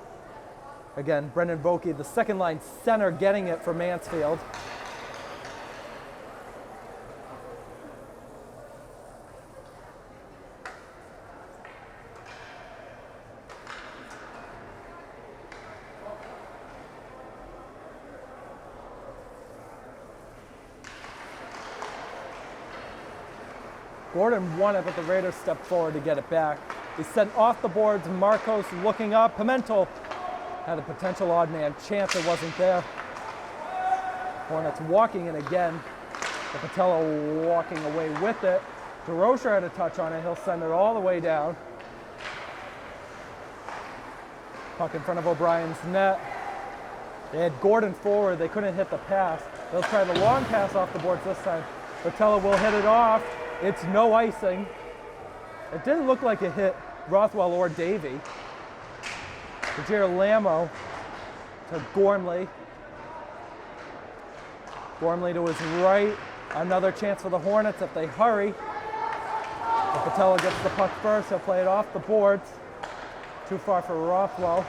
Again, Brendan Vokey, the second line center, getting it for Mansfield. Gordon won it, but the Raiders stepped forward to get it back. He sent off the boards. Marcos looking up. Pimentel had a potential odd man chance. It wasn't there. Hornets walking in again. Capitello walking away with it. DeRocher had a touch on it. He'll send it all the way down. Puck in front of O'Brien's net. They had Gordon forward. They couldn't hit the pass. They'll try the long pass off the boards this time. Capitello will hit it off. It's no icing. It didn't look like it hit Rothwell or Davey. Tajir Lamo to Gormley. Gormley to his right. Another chance for the Hornets if they hurry. If Capitello gets the puck first, he'll play it off the boards. Too far for Rothwell.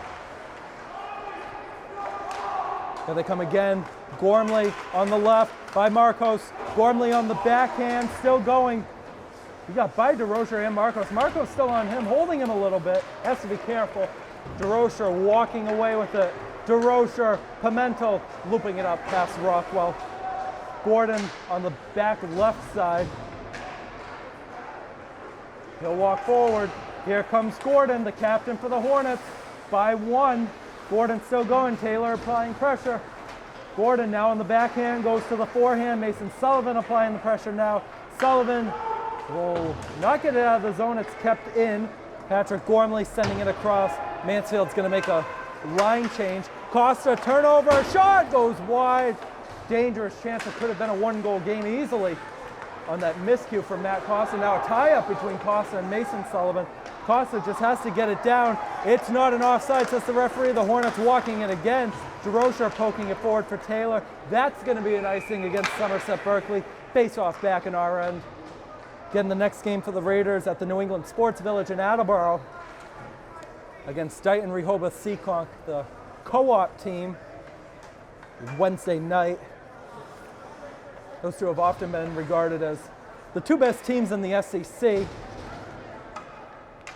Here they come again. Gormley on the left by Marcos. Gormley on the backhand, still going. He got by DeRocher and Marcos. Marcos still on him, holding him a little bit. Has to be careful. DeRocher walking away with it. DeRocher, Pimentel looping it up past Rothwell. Gordon on the back left side. He'll walk forward. Here comes Gordon, the captain for the Hornets, by 1. Gordon still going, Taylor applying pressure. Gordon now on the backhand, goes to the forehand. Mason Sullivan applying the pressure now. Sullivan will not get it out of the zone, it's kept in. Patrick Gormley sending it across. Mansfield's gonna make a line change. Costa, turnover, shot goes wide. Dangerous chance, it could have been a 1-goal game easily on that miscue from Matt Costa. Now a tie-up between Costa and Mason Sullivan. Costa just has to get it down. It's not an offside, says the referee. The Hornets walking it again. DeRocher poking it forward for Taylor. That's going to be an icing against Somerset Berkley. Face-off back in our end. Again, the next game for the Raiders at the New England Sports Village in Attleboro against Dighton Rehoboth Seekonk, the co-op team, Wednesday night. Those two have often been regarded as the two best teams in the SEC.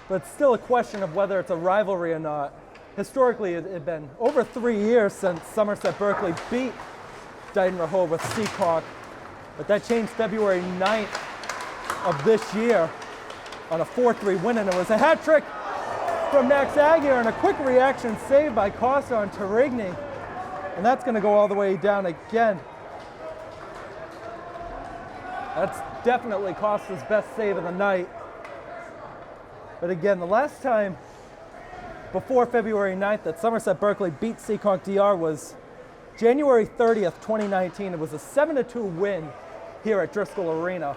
But it's still a question of whether it's a rivalry or not. Historically, it had been over 3 years since Somerset Berkley beat Dighton Rehoboth Seekonk, but that changed February 9th of this year on a 4-3 win, and it was a hat trick from Max Aguirre and a quick reaction save by Costa on Tarigny, and that's going to go all the way down again. That's definitely Costa's best save of the night. But again, the last time before February 9th that Somerset Berkley beat Seekonk DR was January 30th, 2019. It was a 7-2 win here at Driscoll Arena.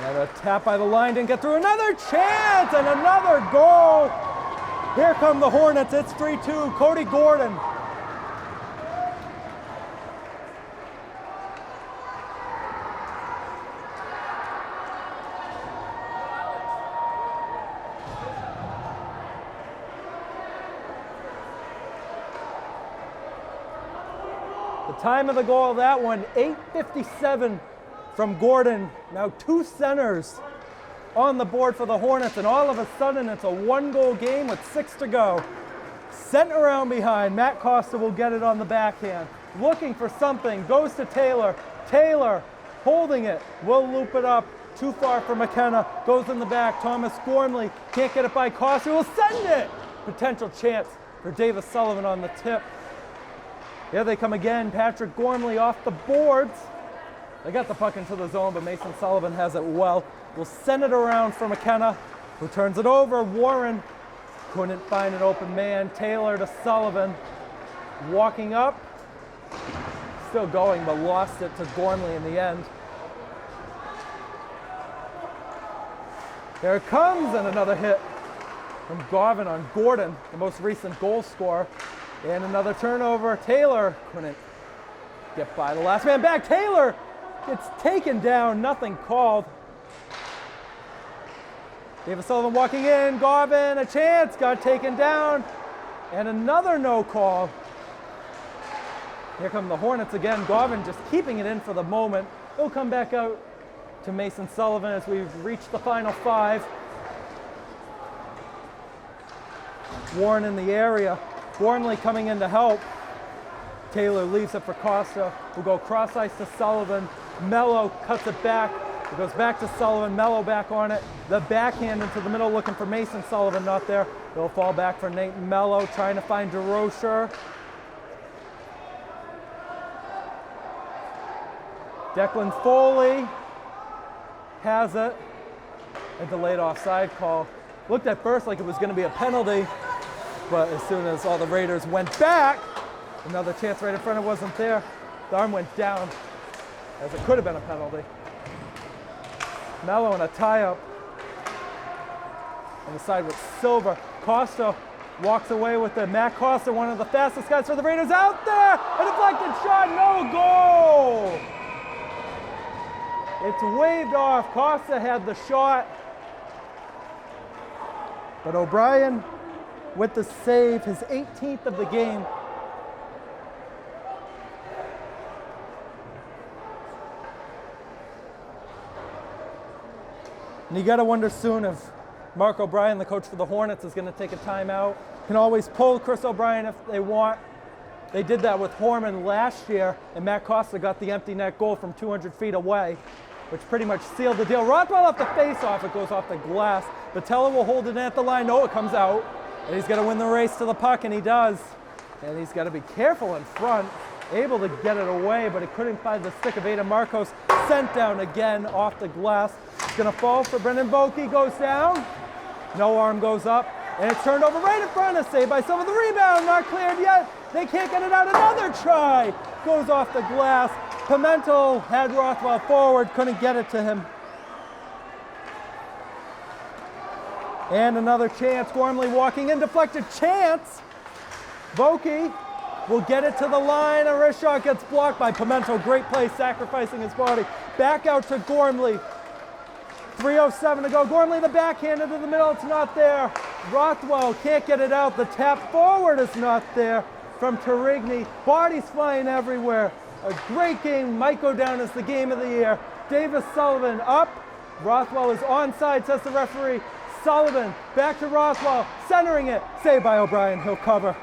Now a tap by the line, didn't get through. Another chance and another goal. Here come the Hornets, it's 3-2, Cody Gordon. Time of the goal of that one, 8:57 from Gordon. Now 2 centers on the board for the Hornets, and all of a sudden it's a 1-goal game with 6 to go. Sent around behind, Matt Costa will get it on the backhand. Looking for something, goes to Taylor. Taylor holding it, will loop it up. Too far for McKenna, goes in the back. Thomas Gormley can't get it by Costa, will send it! Potential chance for Davis Sullivan on the tip. Here they come again, Patrick Gormley off the boards. They got the puck into the zone, but Mason Sullivan has it well. Will send it around for McKenna, who turns it over. Warren couldn't find an open man. Taylor to Sullivan, walking up. Still going, but lost it to Gormley in the end. Here it comes, and another hit from Garvin on Gordon, the most recent goal scorer. And another turnover. Taylor couldn't get by the last man back. Taylor gets taken down, nothing called. Davis Sullivan walking in, Garvin, a chance, got taken down, and another no call. Here come the Hornets again. Garvin just keeping it in for the moment. He'll come back out to Mason Sullivan as we've reached the final 5. Warren in the area. Gormley coming in to help. Taylor leaves it for Costa, who go cross ice to Sullivan. Mello cuts it back. It goes back to Sullivan. Mello back on it. The backhand into the middle looking for Mason Sullivan, not there. It'll fall back for Nate Mello, trying to find DeRocher. Declan Foley has it. A delayed offside call. Looked at first like it was going to be a penalty, but as soon as all the Raiders went back, another chance right in front, it wasn't there. The arm went down, as it could have been a penalty. Mello in a tie-up on the side with Silver. Costa walks away with it. Matt Costa, one of the fastest guys for the Raiders, out there! A deflected shot, no goal! It's waved off. Costa had the shot, but O'Brien with the save, his 18th of the game. And you gotta wonder soon if Mark O'Brien, the coach for the Hornets, is gonna take a timeout. Can always pull Chris O'Brien if they want. They did that with Horman last year, and Matt Costa got the empty net goal from 200 feet away. which pretty much sealed the deal. Rothwell off the face-off, it goes off the glass. Botello will hold it in at the line. No, it comes out. And he's going to win the race to the puck, and he does. And he's got to be careful in front. Able to get it away, but it couldn't find the stick of Ada Marcos. Sent down again off the glass. It's going to fall for Brendan Vokey. Goes down. No arm goes up. And it's turned over right in front of Saved by Silva. The rebound not cleared yet. They can't get it out. Another try. Goes off the glass. Pimentel had Rothwell forward. Couldn't get it to him. And another chance. Gormley walking in. Deflected chance. Vokey will get it to the line. A wrist shot gets blocked by Pimentel. Great play, sacrificing his body. Back out to Gormley. 3:07 to go. Gormley the backhand into the middle. It's not there. Rothwell can't get it out. The tap forward is not there from Terigny. Bodies flying everywhere. A great game. Might go down as the game of the year. Davis Sullivan up. Rothwell is onside, says the referee. Sullivan back to Rothwell. Centering it. Saved by O'Brien. He'll cover.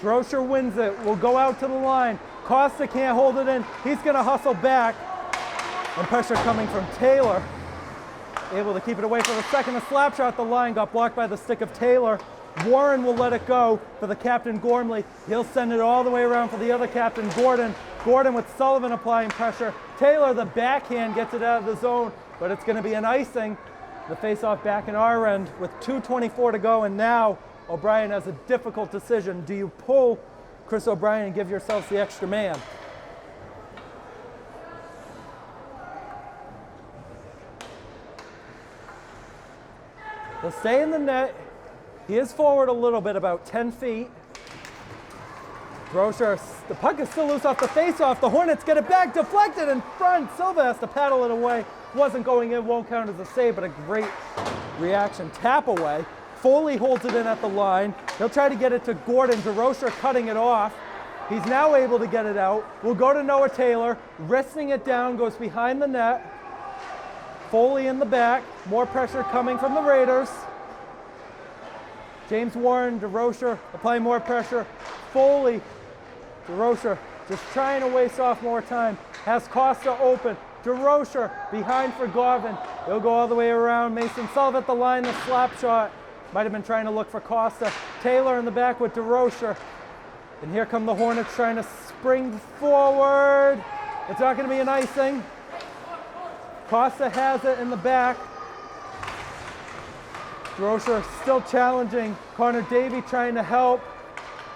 Droscher wins it, will go out to the line. Costa can't hold it in. He's going to hustle back. And pressure coming from Taylor. Able to keep it away for the second. A slap shot at the line got blocked by the stick of Taylor. Warren will let it go for the captain Gormley. He'll send it all the way around for the other captain, Gordon. Gordon with Sullivan applying pressure. Taylor, the backhand, gets it out of the zone, but it's going to be an icing. The face-off back in our end with 2:24 to go, and now O'Brien has a difficult decision. Do you pull Chris O'Brien and give yourselves the extra man? He'll stay in the net. He is forward a little bit, about 10 feet. Droscher, the puck is still loose off the face-off. The Hornets get it back, deflected in front. Silva has to paddle it away. Wasn't going in, won't count as a save, but a great reaction. Tap away. Foley holds it in at the line. He'll try to get it to Gordon. DeRocher cutting it off. He's now able to get it out. We'll go to Noah Taylor. Wristing it down, goes behind the net. Foley in the back. More pressure coming from the Raiders. James Warren, DeRocher applying more pressure. Foley, DeRocher just trying to waste off more time. Has Costa open. DeRocher behind for Garvin. He'll go all the way around. Mason Sullivan at the line, the slap shot. Might have been trying to look for Costa. Taylor in the back with DeRocher. And here come the Hornets trying to spring forward. It's not going to be an icing. Costa has it in the back. DeRocher still challenging. Connor Davey trying to help.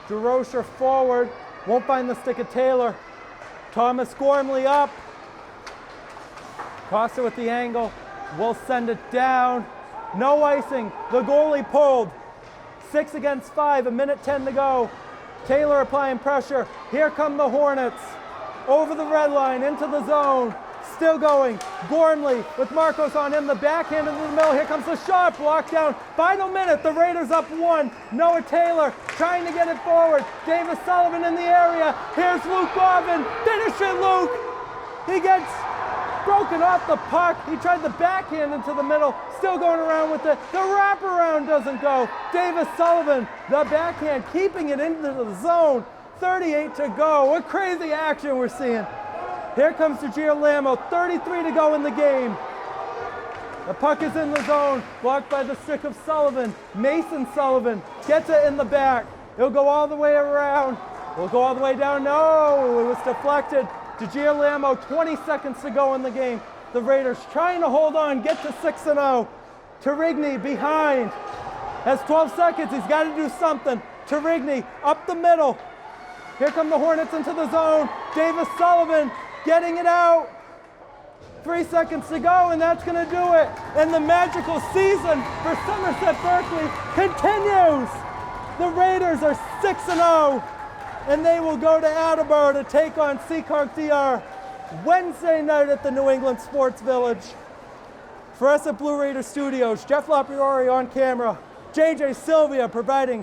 DeRocher forward. Won't find the stick of Taylor. Thomas Gormley up. Costa with the angle. Will send it down. No icing. The goalie pulled. 6 against 5. 1:10 to go. Taylor applying pressure. Here come the Hornets. Over the red line, into the zone. Still going. Gormley with Marcos on him. The backhand into the middle. Here comes the shot. Blocked down. Final minute. The Raiders up 1. Noah Taylor trying to get it forward. Davis Sullivan in the area. Here's Luke Garvin. Finish it, Luke. He gets broken off the puck. He tried the backhand into the middle. Still going around with it. The wraparound doesn't go. Davis Sullivan, the backhand, keeping it into the zone. 38 to go. What crazy action we're seeing. Here comes Girolamo. 33 to go in the game. The puck is in the zone. Blocked by the stick of Sullivan. Mason Sullivan gets it in the back. He'll go all the way around. We'll go all the way down. No, it was deflected. Girolamo, 20 seconds to go in the game. The Raiders trying to hold on, get to 6-0. Terigny behind. Has 12 seconds. He's got to do something. Terigny up the middle. Here come the Hornets into the zone. Davis Sullivan getting it out. 3 seconds to go, and that's going to do it. And the magical season for Somerset Berkley continues. The Raiders are 6-0. And they will go to Attleboro to take on Seacock DR Wednesday night at the New England Sports Village. For us at Blue Raider Studios, Jeff Lapriori on camera, JJ Sylvia providing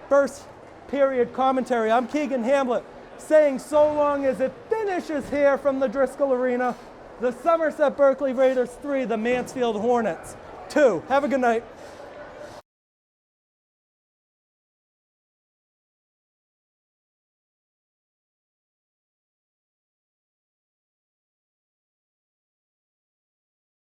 first period commentary. I'm Keegan Hamlet. saying so long as it finishes here from the Driscoll Arena. The Somerset Berkley Raiders 3, the Mansfield Hornets 2. Have a good night.